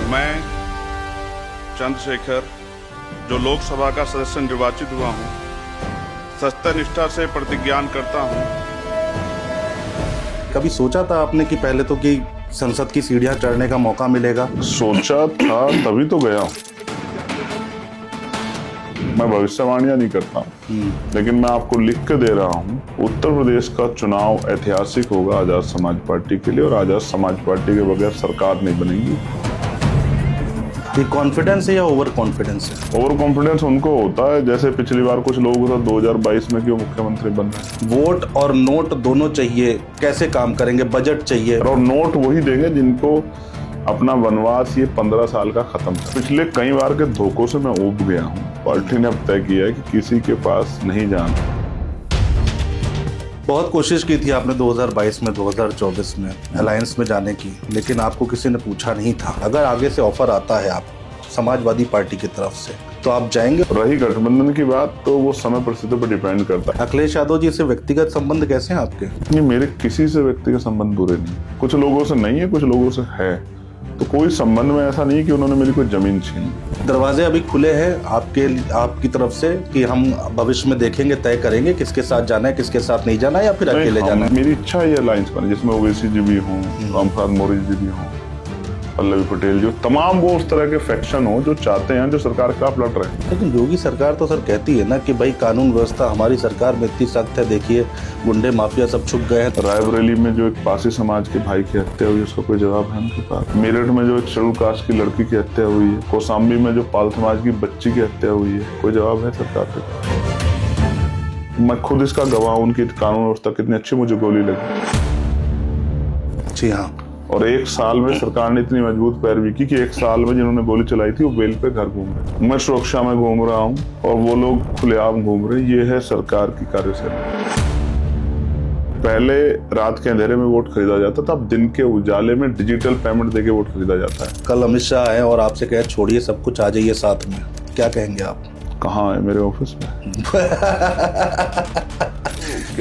मैं चंद्रशेखर जो लोकसभा का सदस्य निर्वाचित हुआ हूँ, सत्यनिष्ठा से प्रतिज्ञान करता हूँ। कभी सोचा था आपने कि पहले तो कि संसद की सीढ़ियां चढ़ने का मौका मिलेगा? सोचा था तभी तो गया। मैं भविष्यवाणियां नहीं करता हूँ, लेकिन मैं आपको लिख के दे रहा हूँ, उत्तर प्रदेश का चुनाव ऐतिहासिक होगा आजाद समाज पार्टी के लिए, और आजाद समाज पार्टी के बगैर सरकार नहीं बनेगी। ये कॉन्फिडेंस है या ओवर कॉन्फिडेंस है? ओवर कॉन्फिडेंस उनको होता है जैसे पिछली बार कुछ लोगों को था 2022 में कि वो मुख्यमंत्री बन रहे हैं। वोट और नोट दोनों चाहिए, कैसे काम करेंगे? बजट चाहिए और नोट वही देंगे जिनको अपना वनवास ये 15 साल का खत्म था। पिछले कई बार के धोखों से मैं ऊब गया हूँ। पार्टी ने अब तय किया है कि किसी के पास नहीं जाना। बहुत कोशिश की थी आपने 2022 में, 2024 में अलायंस में जाने की, लेकिन आपको किसी ने पूछा नहीं था। अगर आगे से ऑफर आता है आप समाजवादी पार्टी की तरफ से तो आप जाएंगे? रही गठबंधन की बात तो वो समय परिस्थितियों पर डिपेंड करता है। अखिलेश यादव जी से व्यक्तिगत संबंध कैसे हैं आपके? नहीं, मेरे किसी से व्यक्तिगत संबंध बुरे नहीं। कुछ लोगों से नहीं है, कुछ लोगों से है, तो कोई संबंध में ऐसा नहीं कि उन्होंने मेरी कोई जमीन छीनी। दरवाजे अभी खुले हैं आपकी तरफ से कि हम भविष्य में देखेंगे, तय करेंगे किसके साथ जाना है, किसके साथ नहीं जाना है, या फिर अकेले जाना है? मेरी इच्छा है ये अलायंस बने जिसमें ओवैसी जी भी हों, रामप्रसाद मौर्य जी भी हों, पल्लवी पटेल जो तमाम वो उस तरह के फैक्शन हो जो चाहते हैं, जो सरकार के खिलाफ लड़ रहे हैं। लेकिन योगी सरकार तो सर कहती है ना कि भाई कानून व्यवस्था हमारी सरकार में इतनी सख्त है, देखिए गुंडे माफिया सब छुप गए हैं। रायबरेली में जो एक पासी समाज के भाई की हत्या हुई, उसका कोई जवाब है उनके पास? मेरठ में जो एक शेड्यूल कास्ट की लड़की की हत्या हुई है, कौशाम्बी में जो पाल समाज की बच्ची की हत्या हुई है, कोई जवाब है सरकार के पास? मैं खुद इसका गवाह हूं, उनकी कानून व्यवस्था कितनी अच्छी मुझे गोली लगी। जी हाँ। और एक साल में सरकार ने इतनी मजबूत पैरवी की कि एक साल में जिन्होंने गोली चलाई थी वो बेल पे घर घूम रहे। मैं सुरक्षा में घूम रहा हूँ और वो लोग खुलेआम घूम रहे। ये है सरकार की कार्यशैली। पहले रात के अंधेरे में वोट खरीदा जाता था, अब दिन के उजाले में डिजिटल पेमेंट देके वोट खरीदा जाता है। कल अमित शाह आए और आपसे कहे छोड़िए सब कुछ, आ जाइए साथ में, क्या कहेंगे आप? कहाँ है? मेरे ऑफिस में।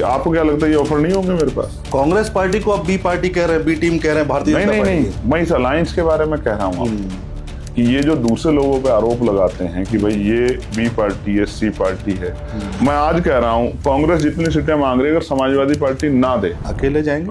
आपको क्या लगता है ये ऑफर नहीं होंगे मेरे पास? कांग्रेस पार्टी को अब बी पार्टी कह रहे हैं, बी टीम कह रहे हैं, भारतीय जनता पार्टी। नहीं, मैं इस अलायंस के बारे में कह रहा हूँ कि ये जो दूसरे लोगों पे आरोप लगाते हैं कि भाई ये बी पार्टी है, सी पार्टी है, मैं आज कह रहा हूँ कांग्रेस जितनी सीटें मांग रही है, अगर समाजवादी पार्टी ना दे, अकेले जाएंगे?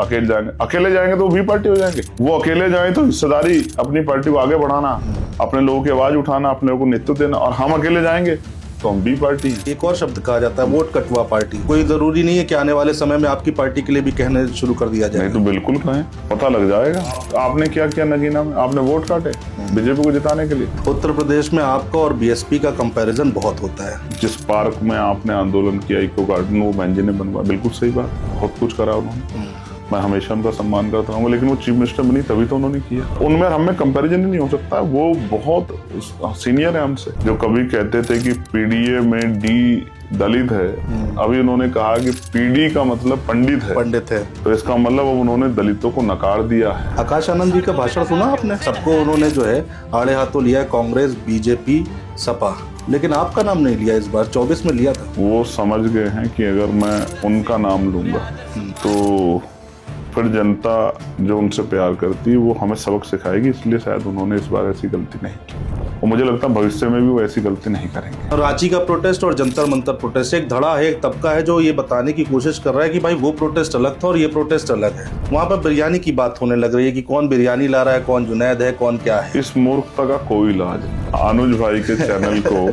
अकेले जाएंगे तो बी पार्टी हो जाएंगे। वो अकेले जाए तो हिस्सेदारी अपनी पार्टी को आगे बढ़ाना, अपने लोगों की आवाज उठाना, अपने लोगों को नेतृत्व देना, और हम अकेले जाएंगे तो हम बी पार्टी हैं। एक और शब्द कहा जाता है वोट कटवा पार्टी। कोई जरूरी नहीं है कि आने वाले समय में आपकी पार्टी के लिए भी कहने शुरू कर दिया जाए। नहीं तो बिल्कुल कहें, पता लग जाएगा। आपने क्या किया नगीना में? आपने वोट काटे बीजेपी को जिताने के लिए। उत्तर प्रदेश में आपका और बीएसपी का कंपैरिजन बहुत होता है। जिस पार्क में आपने आंदोलन किया, इको गार्डन, वो बहन जी ने बनवाया, बिल्कुल सही बात, बहुत कुछ करा उन्होंने, मैं हमेशा उनका सम्मान करता हूँ, लेकिन वो चीफ मिनिस्टर बनी तभी तो उन्होंने किया। उनमें हमें कंपैरिजन ही नहीं हो सकता। वो बहुत सीनियर है हमसे। जो कभी कहते थे कि पीडीए में डी दलित है, अभी उन्होंने कहा कि पीडी का मतलब पंडित है, तो इसका मतलब अब उन्होंने दलितों को नकार दिया है। आकाश आनंद जी का भाषण सुना आपने? सबको उन्होंने जो है आड़े हाथों लिया, कांग्रेस, बीजेपी, सपा, लेकिन आपका नाम नहीं लिया। इस बार 24 में लिया था। वो समझ गए हैं कि अगर मैं उनका नाम लूंगा तो फिर जनता जो उनसे प्यार करती है वो हमें सबक सिखाएगी, इसलिए शायद उन्होंने इस बार ऐसी गलती नहीं की, और मुझे लगता है भविष्य में भी वो ऐसी गलती नहीं करेंगे। और रांची का प्रोटेस्ट और जंतर मंतर प्रोटेस्ट, एक धड़ा है, एक तबका है जो ये बताने की कोशिश कर रहा है कि भाई वो प्रोटेस्ट अलग था और ये प्रोटेस्ट अलग है। वहाँ पर बिरयानी की बात होने लग रही है कि कौन बिरयानी ला रहा है, कौन जुनैद है, कौन क्या है। इस मूर्खता का कोई इलाज नहीं। अनुज भाई के चैनल को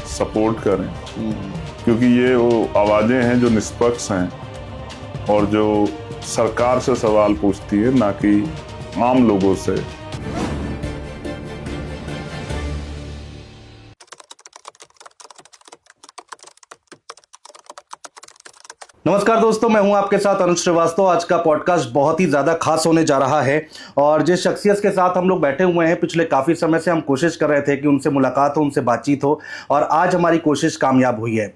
सपोर्ट करें, क्योंकि ये वो आवाजें हैं जो निष्पक्ष हैं और जो सरकार से सवाल पूछती है, ना कि आम लोगों से। नमस्कार दोस्तों, मैं हूं आपके साथ अनुज श्रीवास्तव। आज का पॉडकास्ट बहुत ही ज़्यादा खास होने जा रहा है और जिस शख्सियत के साथ हम लोग बैठे हुए हैं, पिछले काफ़ी समय से हम कोशिश कर रहे थे कि उनसे मुलाकात हो, उनसे बातचीत हो, और आज हमारी कोशिश कामयाब हुई है।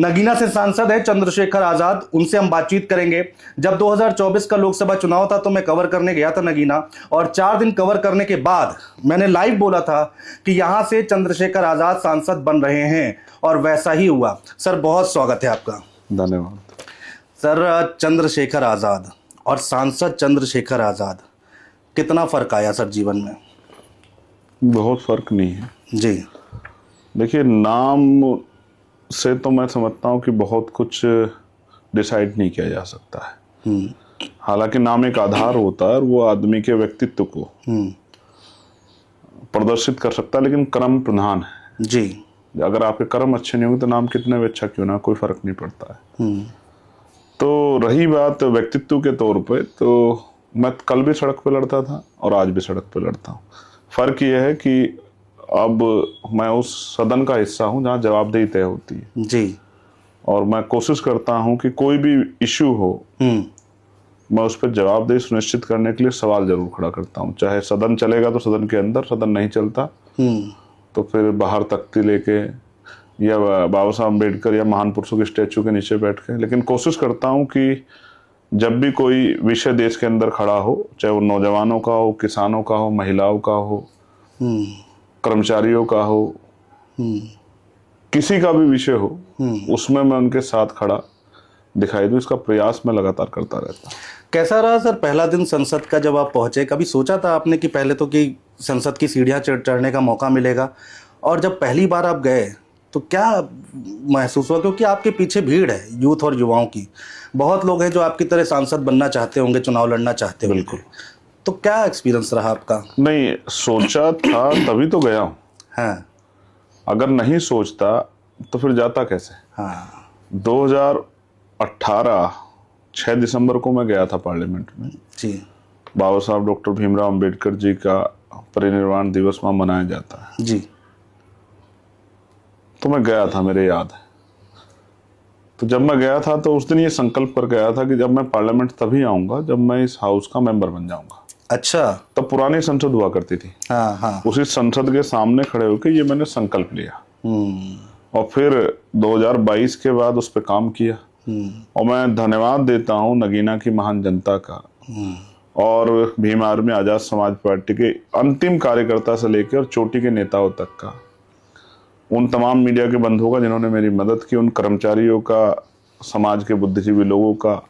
नगीना से सांसद है चंद्रशेखर आज़ाद, उनसे हम बातचीत करेंगे। जब 2024 का लोकसभा चुनाव था तो मैं कवर करने गया था नगीना, और 4 दिन कवर करने के बाद मैंने लाइव बोला था कि यहाँ से चंद्रशेखर आज़ाद सांसद बन रहे हैं, और वैसा ही हुआ। सर बहुत स्वागत है आपका। धन्यवाद सर। चंद्रशेखर आज़ाद और सांसद चंद्रशेखर आज़ाद, कितना फ़र्क आया सर जीवन में? बहुत फर्क नहीं है। जी। देखिए, नाम से तो मैं समझता हूँ कि बहुत कुछ डिसाइड नहीं किया जा सकता है। हालांकि नाम एक आधार होता है और वो आदमी के व्यक्तित्व को प्रदर्शित कर सकता है, लेकिन कर्म प्रधान है। जी। अगर आपके कर्म अच्छे नहीं होंगे तो नाम कितने भी अच्छा क्यों ना, कोई फर्क नहीं पड़ता है। तो रही बात व्यक्तित्व के तौर पे, तो मैं कल भी सड़क पे लड़ता था और आज भी सड़क पे लड़ता हूँ। फर्क यह है कि अब मैं उस सदन का हिस्सा हूँ जहाँ जवाबदेही तय होती है। जी। और मैं कोशिश करता हूँ कि कोई भी इश्यू हो, मैं उस पर जवाबदेही सुनिश्चित करने के लिए सवाल जरूर खड़ा करता हूँ। चाहे सदन चलेगा तो सदन के अंदर, सदन नहीं चलता तो फिर बाहर तख्ती लेके या बाबा साहब अम्बेडकर या महान पुरुषों के स्टैचू के नीचे बैठ के, लेकिन कोशिश करता हूँ कि जब भी कोई विषय देश के अंदर खड़ा हो, चाहे वो नौजवानों का हो, किसानों का हो, महिलाओं का हो, कर्मचारियों का हो, किसी का भी विषय हो, उसमें मैं उनके साथ खड़ा दिखाई दूं, इसका प्रयास मैं लगातार करता रहता हूं। कैसा रहा सर पहला दिन संसद का जब आप पहुंचे? कभी सोचा था आपने कि पहले तो कि संसद की सीढ़ियां चढ़ने का मौका मिलेगा, और जब पहली बार आप गए तो क्या महसूस हुआ? क्योंकि आपके पीछे भीड़ है यूथ और युवाओं की, बहुत लोग हैं जो आपकी तरह सांसद बनना चाहते होंगे, चुनाव लड़ना चाहते होंगे। बिल्कुल। तो क्या एक्सपीरियंस रहा आपका? नहीं, सोचा था तभी तो गया हूँ। हाँ। अगर नहीं सोचता तो फिर जाता कैसे? हाँ। 2018 6 दिसंबर को मैं गया था पार्लियामेंट में। जी। बाबा साहब डॉक्टर भीमराव अंबेडकर जी का परिनिर्वाण दिवस वहां मनाया जाता है। जी। तो मैं गया था, मेरे याद है। तो जब मैं गया था तो उस दिन ये संकल्प कर गया था कि जब मैं पार्लियामेंट तभी आऊंगा जब मैं इस हाउस का मेंबर बन जाऊंगा। अच्छा। तब पुरानी संसद हुआ करती थी। हाँ हाँ। उसी संसद के सामने खड़े होकर ये मैंने संकल्प लिया और फिर 2022 के बाद उस पर काम किया। और मैं धन्यवाद देता हूँ नगीना की महान जनता का और भीम आर्मी आजाद समाज पार्टी के अंतिम कार्यकर्ता से लेकर और चोटी के नेताओं तक का, उन तमाम मीडिया के बंधुओं का जिन्होंने मेरी मदद की, उन कर्मचारियों का, समाज के बुद्धिजीवी लोगों का,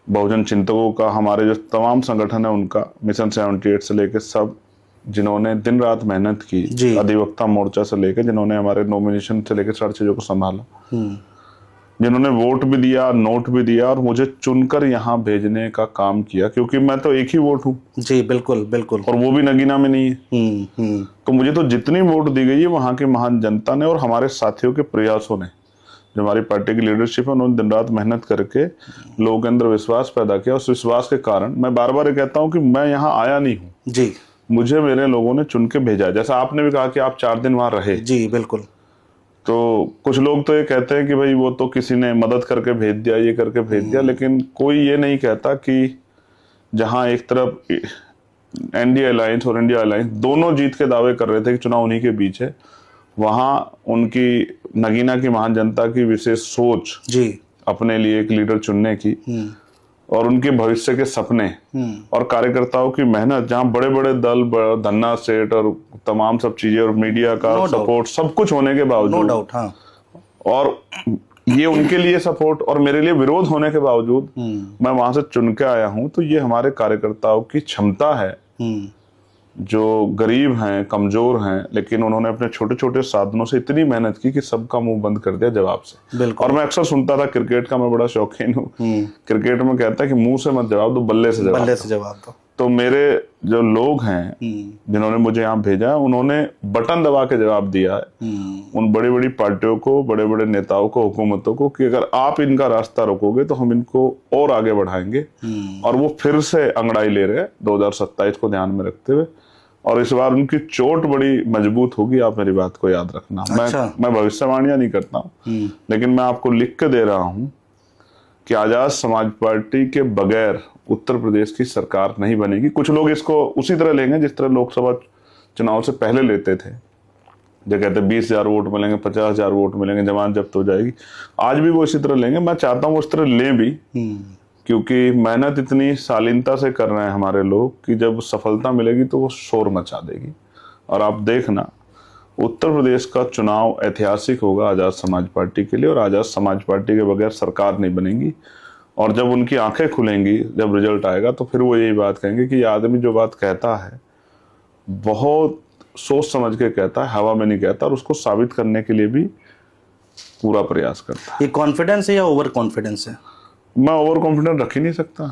बहुजन चिंतकों का, हमारे जो तमाम संगठन है उनका, मिशन 78 से लेकर सब जिन्होंने दिन रात मेहनत की, अधिवक्ता मोर्चा से लेकर जिन्होंने हमारे नॉमिनेशन से लेकर सारी चीजों को संभाला, जिन्होंने वोट भी दिया, नोट भी दिया और मुझे चुनकर यहाँ भेजने का काम किया, क्योंकि मैं तो एक ही वोट हूँ। जी बिल्कुल बिल्कुल। और वो भी नगीना में नहीं है। तो मुझे तो जितनी वोट दी गई है वहां की महान जनता ने और हमारे साथियों के प्रयासों ने, जो हमारी पार्टी की लीडरशिप है, उन्होंने दिन रात मेहनत करके लोगों के अंदर विश्वास पैदा किया। उस विश्वास के कारण मैं बार बार ये कहता हूँ कि मैं यहाँ आया नहीं हूँ जी, मुझे मेरे लोगों ने चुन के भेजा। जैसा आपने भी कहा कि आप 4 दिन वहां रहे। जी बिल्कुल। तो कुछ लोग तो ये कहते हैं कि भाई वो तो किसी ने मदद करके भेज दिया, ये करके भेज दिया, लेकिन कोई ये नहीं कहता कि जहां एक तरफ एनडीए अलायंस और इंडिया अलायंस दोनों जीत के दावे कर रहे थे कि चुनाव उन्हीं के बीच है, वहां उनकी नगीना की महान जनता की विशेष सोच जी अपने लिए एक लीडर चुनने की और उनके भविष्य के सपने और कार्यकर्ताओं की मेहनत, जहां बड़े बड़े दल, धन्ना सेठ और तमाम सब चीजें और मीडिया का सपोर्ट सब कुछ होने के बावजूद और ये उनके लिए सपोर्ट और मेरे लिए विरोध होने के बावजूद मैं वहां से चुन के आया हूं। तो ये हमारे कार्यकर्ताओं की क्षमता है, जो गरीब हैं, कमजोर हैं, लेकिन उन्होंने अपने छोटे छोटे साधनों से इतनी मेहनत की कि सबका मुंह बंद कर दिया जवाब से। और मैं अक्सर सुनता था, क्रिकेट का मैं बड़ा शौकीन हूँ, क्रिकेट में कहता है कि मुंह से मत जवाब दो, बल्ले से जवाब दो। तो मेरे जो लोग हैं जिन्होंने मुझे यहाँ भेजा है, उन्होंने बटन दबा के जवाब दिया है उन बड़ी बड़ी पार्टियों को, बड़े बड़े नेताओं को, हुकूमतों को, कि अगर आप इनका रास्ता रोकोगे तो हम इनको और आगे बढ़ाएंगे। और वो फिर से अंगड़ाई ले रहे हैं 2027 को ध्यान में रखते हुए, और इस बार उनकी चोट बड़ी मजबूत होगी, आप मेरी बात को याद रखना। अच्छा। मैं भविष्यवाणियां नहीं करता हूँ, लेकिन मैं आपको लिख के दे रहा हूँ कि आजाद समाज पार्टी के बगैर उत्तर प्रदेश की सरकार नहीं बनेगी। कुछ लोग इसको उसी तरह लेंगे जिस तरह लोकसभा चुनाव से पहले लेते थे, जो कहते 20,000 वोट मिलेंगे, 50,000 वोट मिलेंगे, जमानत जब्त हो जाएगी। आज भी वो इसी तरह लेंगे। मैं चाहता हूँ उस तरह लें भी, क्योंकि मेहनत इतनी शालीनता से कर रहे हैं हमारे लोग कि जब सफलता मिलेगी तो वो शोर मचा देगी। और आप देखना, उत्तर प्रदेश का चुनाव ऐतिहासिक होगा आजाद समाज पार्टी के लिए, और आजाद समाज पार्टी के बगैर सरकार नहीं बनेगी। और जब उनकी आंखें खुलेंगी, जब रिजल्ट आएगा, तो फिर वो यही बात कहेंगे कि ये आदमी जो बात कहता है बहुत सोच समझ के कहता है, हवा में नहीं कहता, और उसको साबित करने के लिए भी पूरा प्रयास करता है। ये कॉन्फिडेंस है या ओवर कॉन्फिडेंस है? मैं ओवर कॉन्फिडेंट रख ही नहीं सकता।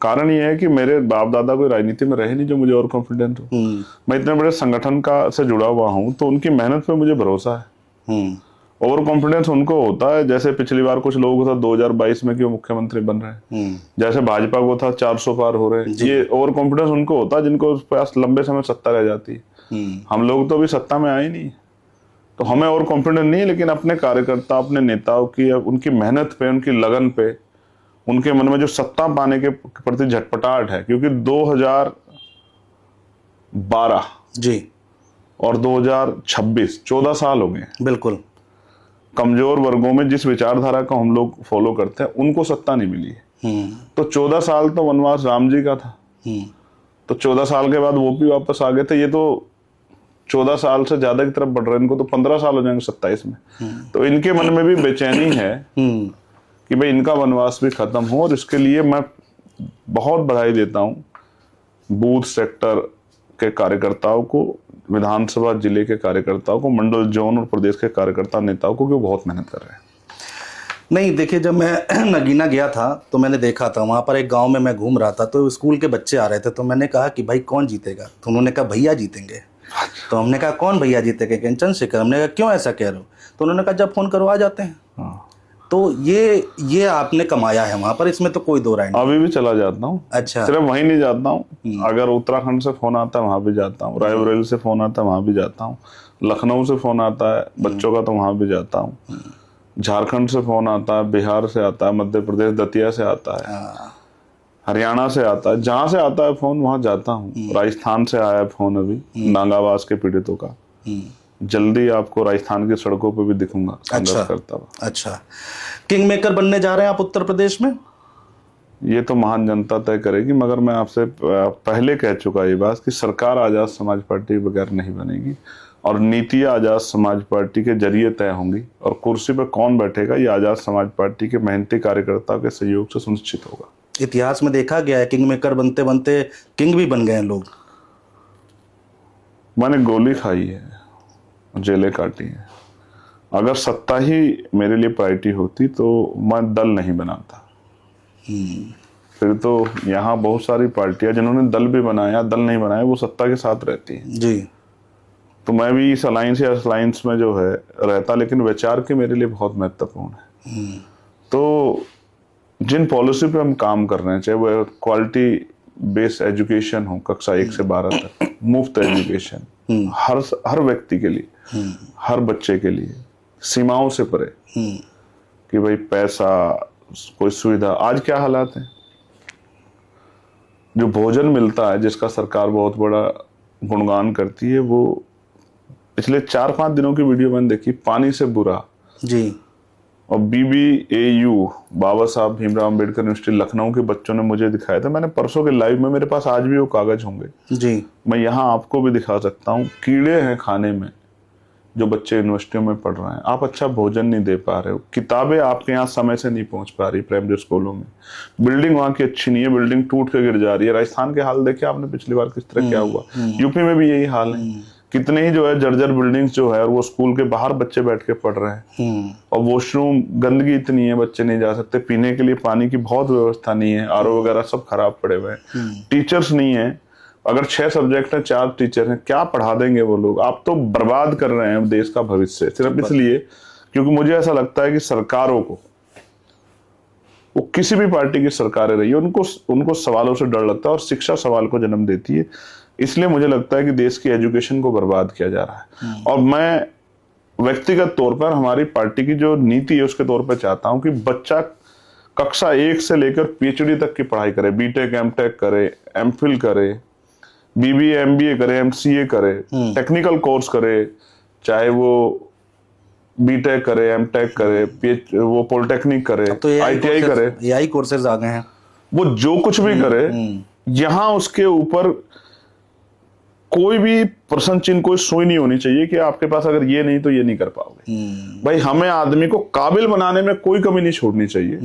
कारण ये है कि मेरे बाप दादा कोई राजनीति में रहे नहीं जो मुझे ओवर कॉन्फिडेंट हो। मैं इतने बड़े संगठन का से जुड़ा हुआ हूँ, तो उनकी मेहनत पे मुझे भरोसा है। ओवर कॉन्फिडेंस उनको होता है जैसे पिछली बार कुछ लोगों को था 2022 में कि वो मुख्यमंत्री बन रहे हैं, जैसे भाजपा को था 400 पार हो रहे हैं। ये ओवर कॉन्फिडेंस उनको होता है जिनको उस पास लंबे समय सत्ता रह जाती है। हम लोग तो अभी सत्ता में आए नहीं, तो हमें ओवर कॉन्फिडेंस नहीं है, लेकिन अपने कार्यकर्ता, अपने नेताओं की, उनकी मेहनत पे, उनकी लगन पे, उनके मन में जो सत्ता पाने के प्रति झटपटाहट है, क्योंकि 2012 जी और 2026 14 साल हो गए। बिल्कुल। कमजोर वर्गों में जिस विचारधारा को हम लोग फॉलो करते हैं उनको सत्ता नहीं मिली है। तो 14 साल तो वनवास राम जी का था, तो 14 साल के बाद वो भी वापस आ गए थे। ये तो 14 साल से ज्यादा की तरफ बढ़ रहे हैं, इनको तो 15 साल हो जाएंगे 27 में। तो इनके मन में भी बेचैनी है कि भाई इनका वनवास भी खत्म हो, और इसके लिए मैं बहुत बधाई देता हूँ बूथ सेक्टर के कार्यकर्ताओं को, विधानसभा जिले के कार्यकर्ताओं को, मंडल जोन और प्रदेश के कार्यकर्ता नेताओं को, कि वो बहुत मेहनत कर रहे हैं। नहीं देखिए, जब मैं नगीना गया था तो मैंने देखा था वहाँ पर एक गांव में मैं घूम रहा था, तो स्कूल के बच्चे आ रहे थे, तो मैंने कहा कि भाई कौन जीतेगा? तो उन्होंने कहा भैया जीतेंगे। तो हमने कहा कौन भैया जीतेगा? चंद्रशेखर। हमने कहा क्यों ऐसा कह रहे हो? तो उन्होंने कहा जब फोन करो आ जाते हैं। तो ये आपने कमाया है वहां पर, इसमें तो कोई दो राय नहीं। अभी भी चला जाता हूँ। अच्छा। सिर्फ वहीं नहीं जाता हूँ, अगर उत्तराखंड से फोन आता है वहां भी जाता हूँ, रायबरेली से फोन आता है वहां भी जाता हूँ, लखनऊ से फोन आता है बच्चों का तो वहां भी जाता हूँ, झारखंड से फोन आता है, बिहार से आता है, मध्य प्रदेश दतिया से आता है, हरियाणा से आता है, जहां से आता है फोन वहां जाता हूँ। राजस्थान से आया है फोन अभी, नांगावास के पीड़ितों का। जल्दी आपको राजस्थान की सड़कों पे भी दिखूंगा संघर्ष करता हुआ। अच्छा, किंग मेकर बनने जा रहे हैं आप उत्तर प्रदेश में? ये तो महान जनता तय करेगी, मगर मैं आपसे पहले कह चुका ये बात कि सरकार आजाद समाज पार्टी बगैर नहीं बनेगी, और नीतियां आजाद समाज पार्टी के जरिए तय होंगी, और कुर्सी पर कौन बैठेगा ये आजाद समाज पार्टी के मेहनती कार्यकर्ताओं के सहयोग से सुनिश्चित होगा। इतिहास में देखा गया है किंग मेकर बनते बनते किंग भी बन गए हैं लोग। मैंने गोली खाई है, जेलें काटी है। अगर सत्ता ही मेरे लिए प्रायोरिटी होती तो मैं दल नहीं बनाता। फिर तो यहाँ बहुत सारी पार्टियां जिन्होंने दल भी बनाया, दल नहीं बनाया, वो सत्ता के साथ रहती है जी। तो मैं भी इस अलायंस या अलायंस में जो है रहता, लेकिन विचार के मेरे लिए बहुत महत्वपूर्ण है। तो जिन पॉलिसी पे हम काम कर रहे हैं, चाहे वो क्वालिटी बेस्ड एजुकेशन हो, कक्षा 1 से 12 तक मुफ्त एजुकेशन हर व्यक्ति के लिए, हर बच्चे के लिए, सीमाओं से परे, कि भाई पैसा, कोई सुविधा। आज क्या हालात है, जो भोजन मिलता है जिसका सरकार बहुत बड़ा गुणगान करती है, वो पिछले 4-5 दिनों की वीडियो मैंने देखी, पानी से बुरा जी। और BBAU बाबा साहब भीमराव अंबेडकर यूनिवर्सिटी लखनऊ के बच्चों ने मुझे दिखाया था। मैंने परसों के लाइव में, मेरे पास आज भी वो कागज होंगे जी, मैं यहाँ आपको भी दिखा सकता हूँ। कीड़े हैं खाने में जो बच्चे यूनिवर्सिटियों में पढ़ रहे हैं, आप अच्छा भोजन नहीं दे पा रहे हो, किताबें आपके यहाँ समय से नहीं पहुंच पा रही प्राइमरी स्कूलों में, बिल्डिंग वहां की अच्छी नहीं है, बिल्डिंग टूट के गिर जा रही है। राजस्थान के हाल देखे आपने पिछली बार किस तरह क्या हुआ, यूपी में भी यही हाल है। कितने ही जो है जर्जर बिल्डिंग्स जो है, और वो स्कूल के बाहर बच्चे बैठ के पढ़ रहे हैं, और वॉशरूम गंदगी इतनी है, बच्चे नहीं जा सकते, पीने के लिए पानी की बहुत व्यवस्था नहीं है, RO वगैरह सब खराब पड़े हुए हैं, टीचर्स नहीं है। अगर 6 सब्जेक्ट हैं, 4 टीचर हैं, क्या पढ़ा देंगे वो लोग? आप तो बर्बाद कर रहे हैं देश का भविष्य, सिर्फ इसलिए क्योंकि मुझे ऐसा लगता है कि सरकारों को, वो किसी भी पार्टी की सरकारें रही है, उनको सवालों से डर लगता है, और शिक्षा सवाल को जन्म देती है। इसलिए मुझे लगता है कि देश की एजुकेशन को बर्बाद किया जा रहा है। और मैं व्यक्तिगत तौर पर, हमारी पार्टी की जो नीति है उसके तौर पर चाहता हूं कि बच्चा कक्षा 1 से लेकर PhD तक की पढ़ाई करे, BTech MTech करे, MPhil करे, BBA MBA करे, MCA करे, टेक्निकल कोर्स करे, चाहे वो BTech करे, MTech करे, वो पॉलिटेक्निक करे, तो ITI करे, AI कोर्सेज आ गए हैं, वो जो कुछ भी करे, यहाँ उसके ऊपर कोई भी प्रश्न चिन्ह, कोई सुई नहीं होनी चाहिए कि आपके पास अगर ये नहीं तो ये नहीं कर पाओगे। भाई हमें आदमी को काबिल बनाने में कोई कमी नहीं छोड़नी चाहिए।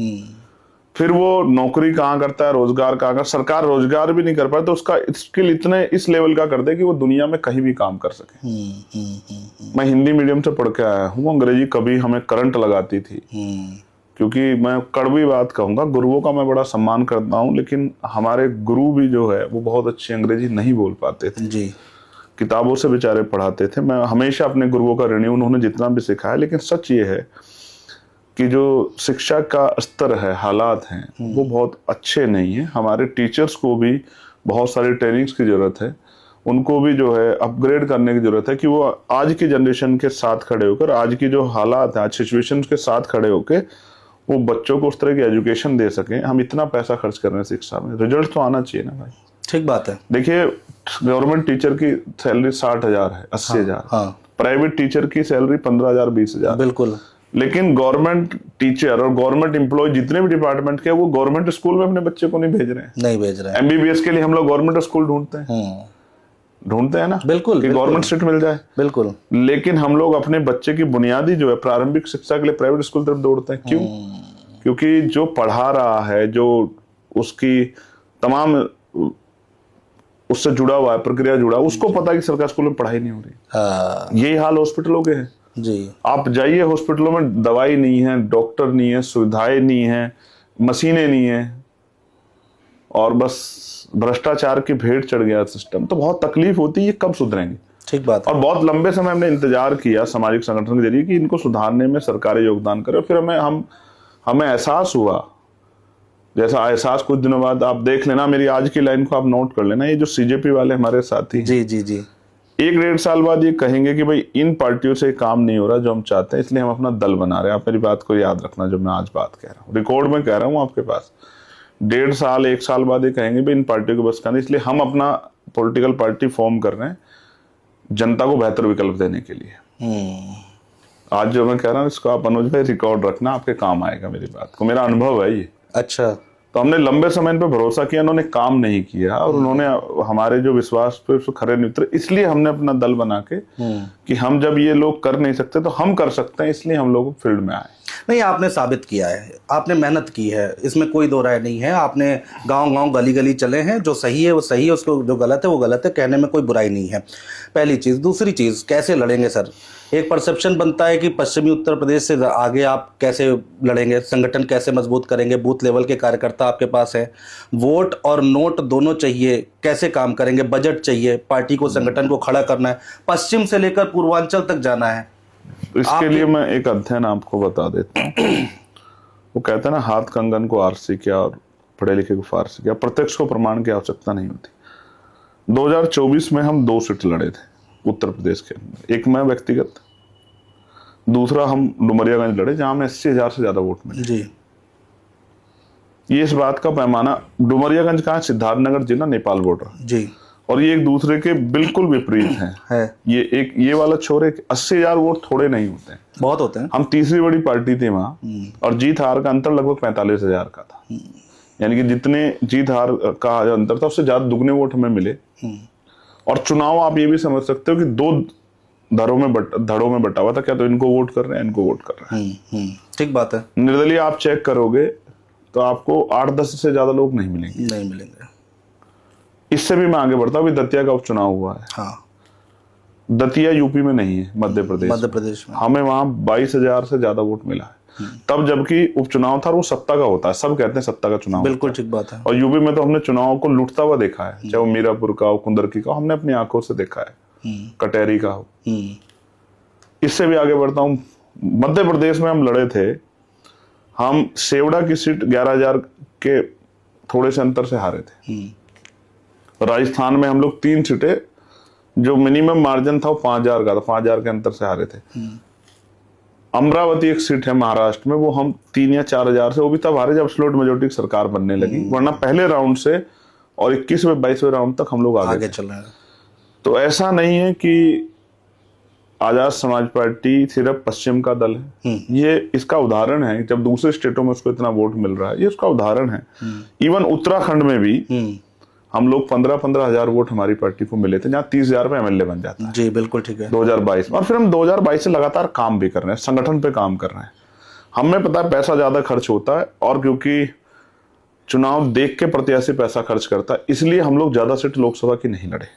फिर वो नौकरी कहाँ करता है, रोजगार कहाँ कर, सरकार रोजगार भी नहीं कर पाए तो उसका स्किल इतने इस लेवल का कर दे कि वो दुनिया में कहीं भी काम कर सके। मैं हिंदी मीडियम से पढ़ के आया हूँ, अंग्रेजी कभी हमें करंट लगाती थी, क्योंकि मैं कड़वी बात कहूंगा, गुरुओं का मैं बड़ा सम्मान करता हूँ, लेकिन हमारे गुरु भी जो है वो बहुत अच्छी अंग्रेजी नहीं बोल पाते थे जी। किताबों से बेचारे पढ़ाते थे। मैं हमेशा अपने गुरुओं का ऋणी, उन्होंने जितना भी सिखाया। लेकिन सच ये है कि जो शिक्षा का स्तर है, हालात हैं, वो बहुत अच्छे नहीं है। हमारे टीचर्स को भी बहुत सारी ट्रेनिंग्स की जरूरत है, उनको भी जो है अपग्रेड करने की जरूरत है कि वो आज की जनरेशन के साथ खड़े होकर, आज की जो हालात है, आज सिचुएशन के साथ खड़े होकर वो बच्चों को उस तरह की एजुकेशन दे सकें। हम इतना पैसा खर्च कर रहे हैं शिक्षा में, रिजल्ट तो आना चाहिए ना भाई। ठीक बात है। देखिए, गवर्नमेंट टीचर की सैलरी 60,000 है, 80,000। हाँ। प्राइवेट टीचर की सैलरी 15,000, 20,000। बिल्कुल। लेकिन गवर्नमेंट टीचर और गवर्नमेंट एम्प्लॉय जितने भी डिपार्टमेंट के, वो गवर्नमेंट स्कूल में अपने बच्चे को नहीं भेज रहे हैं। नहीं भेज रहे हैं। एमबीबीएस के लिए हम लोग गवर्नमेंट स्कूल ढूंढते हैं ना, बिल्कुल, कि गवर्नमेंट सीट मिल जाए। बिल्कुल। लेकिन हम लोग अपने बच्चे की बुनियादी जो है प्रारंभिक शिक्षा के लिए प्राइवेट स्कूल तरफ दौड़ते हैं। क्यों? क्योंकि जो पढ़ा रहा है, जो उसकी तमाम उससे जुड़ा हुआ है, प्रक्रिया जुड़ा, उसको पता है कि सरकारी स्कूल में पढ़ाई नहीं हो रही। यही हाल हॉस्पिटलों के है जी। आप जाइए हॉस्पिटलों में, दवाई नहीं है, डॉक्टर नहीं है, सुविधाएं नहीं है, मशीनें नहीं है, और बस भ्रष्टाचार की भेंट चढ़ गया सिस्टम। तो बहुत तकलीफ होती है, ये कब सुधरेंगे? ठीक बात है। और बहुत लंबे समय हमने इंतजार किया सामाजिक संगठन के जरिए कि इनको सुधारने में सरकारी योगदान करे। फिर हमें एहसास हुआ, जैसा एहसास कुछ दिनों बाद आप देख लेना, मेरी आज की लाइन को आप नोट कर लेना, ये जो सीजेपी वाले हमारे साथी जी जी जी, 1-1.5 साल बाद ये कहेंगे कि भाई इन पार्टियों से काम नहीं हो रहा जो हम चाहते हैं, इसलिए हम अपना दल बना रहे हैं। आप मेरी बात को याद रखना, जो मैं आज बात कह रहा हूँ, रिकॉर्ड में कह रहा हूँ आपके पास। 1.5 साल 1 साल बाद ये कहेंगे भाई इन पार्टियों को बस का नहीं, इसलिए हम अपना पॉलिटिकल पार्टी फॉर्म कर रहे हैं जनता को बेहतर विकल्प देने के लिए। आज जो मैं कह रहा हूँ इसको आप अनुज भाई रिकॉर्ड रखना, आपके काम आएगा मेरी बात को, मेरा अनुभव है ये। अच्छा। तो हमने लंबे समय इन पर भरोसा किया, उन्होंने काम नहीं किया और उन्होंने हमारे जो विश्वास पे खरे नहीं उतरे, इसलिए हमने अपना दल बना के कि हम जब ये लोग कर नहीं सकते तो हम कर सकते हैं, इसलिए हम लोग फील्ड में आए। नहीं, आपने साबित किया है, आपने मेहनत की है, इसमें कोई दो राय नहीं है। आपने गांव-गांव गली-गली चले हैं, जो सही है वो सही है, उसको जो गलत है वो गलत है, कहने में कोई बुराई नहीं है। पहली चीज़। दूसरी चीज़, कैसे लड़ेंगे सर? एक परसेप्शन बनता है कि पश्चिमी उत्तर प्रदेश से आगे आप कैसे लड़ेंगे, संगठन कैसे मजबूत करेंगे, बूथ लेवल के कार्यकर्ता आपके पास है, वोट और नोट दोनों चाहिए, कैसे काम करेंगे, बजट चाहिए, पार्टी को, संगठन को खड़ा करना है, पश्चिम से लेकर पूर्वांचल तक जाना है। इसके लिए मैं एक अध्ययन आपको बता देता हूँ। वो कहते हैं ना, हाथ कंगन को आरसी किया और पढ़े लिखे को फारसी किया, प्रत्यक्ष को प्रमाण की आवश्यकता नहीं होती। 2024 में हम 2 सीट लड़े थे उत्तर प्रदेश के अंदर, एक मैं व्यक्तिगत, दूसरा हम डुमरियागंज लड़े जहां हमें 80,000 से ज्यादा वोट मिले जी। ये इस बात का पैमाना, डुमरियागंज कहाँ, सिद्धार्थनगर जिला, नेपाल बॉर्डर जी, और ये एक दूसरे के बिल्कुल विपरीत हैं। ये वाला छोरे 80,000 वोट थोड़े नहीं होते हैं, बहुत होते हैं। हम तीसरी बड़ी पार्टी थी वहां और जीत हार का अंतर लगभग 45,000 का था। यानी कि जितने जीत हार का अंतर था उससे ज्यादा दुगने वोट हमें मिले। और चुनाव आप ये भी समझ सकते हो कि 2 धड़ों में बटा हुआ था, क्या तो इनको वोट कर रहे हैं, इनको वोट कर रहे हैं। ठीक बात है। निर्दलीय आप चेक करोगे तो आपको 8-10 से ज्यादा लोग नहीं मिलेंगे। इससे भी मैं आगे बढ़ता हूँ, अभी दतिया का उपचुनाव हुआ है। हाँ। दतिया यूपी में नहीं है, मध्य प्रदेश में। हमें वहां 22,000 से ज्यादा वोट मिला है। तब जबकि उपचुनाव था, वो सत्ता का होता है, सब कहते हैं सत्ता का चुनाव। बिल्कुल ठीक बात है। और यूपी में तो हमने चुनाव को लुटता हुआ देखा है, चाहे वो मीरापुर का हो, कुंदरकी का, हमने अपनी आंखों से देखा है, कटेरी का हो। इससे भी आगे बढ़ता हूँ, मध्य प्रदेश में हम लड़े थे, हम सेवड़ा की सीट 11,000 के थोड़े से अंतर से हारे थे। राजस्थान में हम लोग 3 सीटें, जो मिनिमम मार्जिन था वो 5,000 का था, 5,000 के अंतर से हारे थे। अमरावती एक सीट है महाराष्ट्र में, वो हम 3 या 4,000 से, वो भी तब हारे जब स्लोट मेजोरिटी की सरकार बनने लगी, वरना पहले राउंड से और 21वें 22वें राउंड तक हम लोग आगे चल रहे हैं। तो ऐसा नहीं है कि आजाद समाज पार्टी सिर्फ पश्चिम का दल है। ये इसका उदाहरण है, जब दूसरे स्टेटों में उसको इतना वोट मिल रहा है, ये उसका उदाहरण है। इवन उत्तराखंड में भी हम लोग 15-15 हजार वोट हमारी पार्टी को मिले थे, जहाँ 30,000 पे एमएलए बन जाता है। जी बिल्कुल ठीक है। 2022 में, और फिर हम 2022 से लगातार काम भी कर रहे हैं, संगठन पे काम कर रहे हैं। हमें पता है पैसा ज्यादा खर्च होता है, और क्योंकि चुनाव देख के प्रत्याशी पैसा खर्च करता है, इसलिए हम लोग ज्यादा सीट लोकसभा की नहीं लड़े।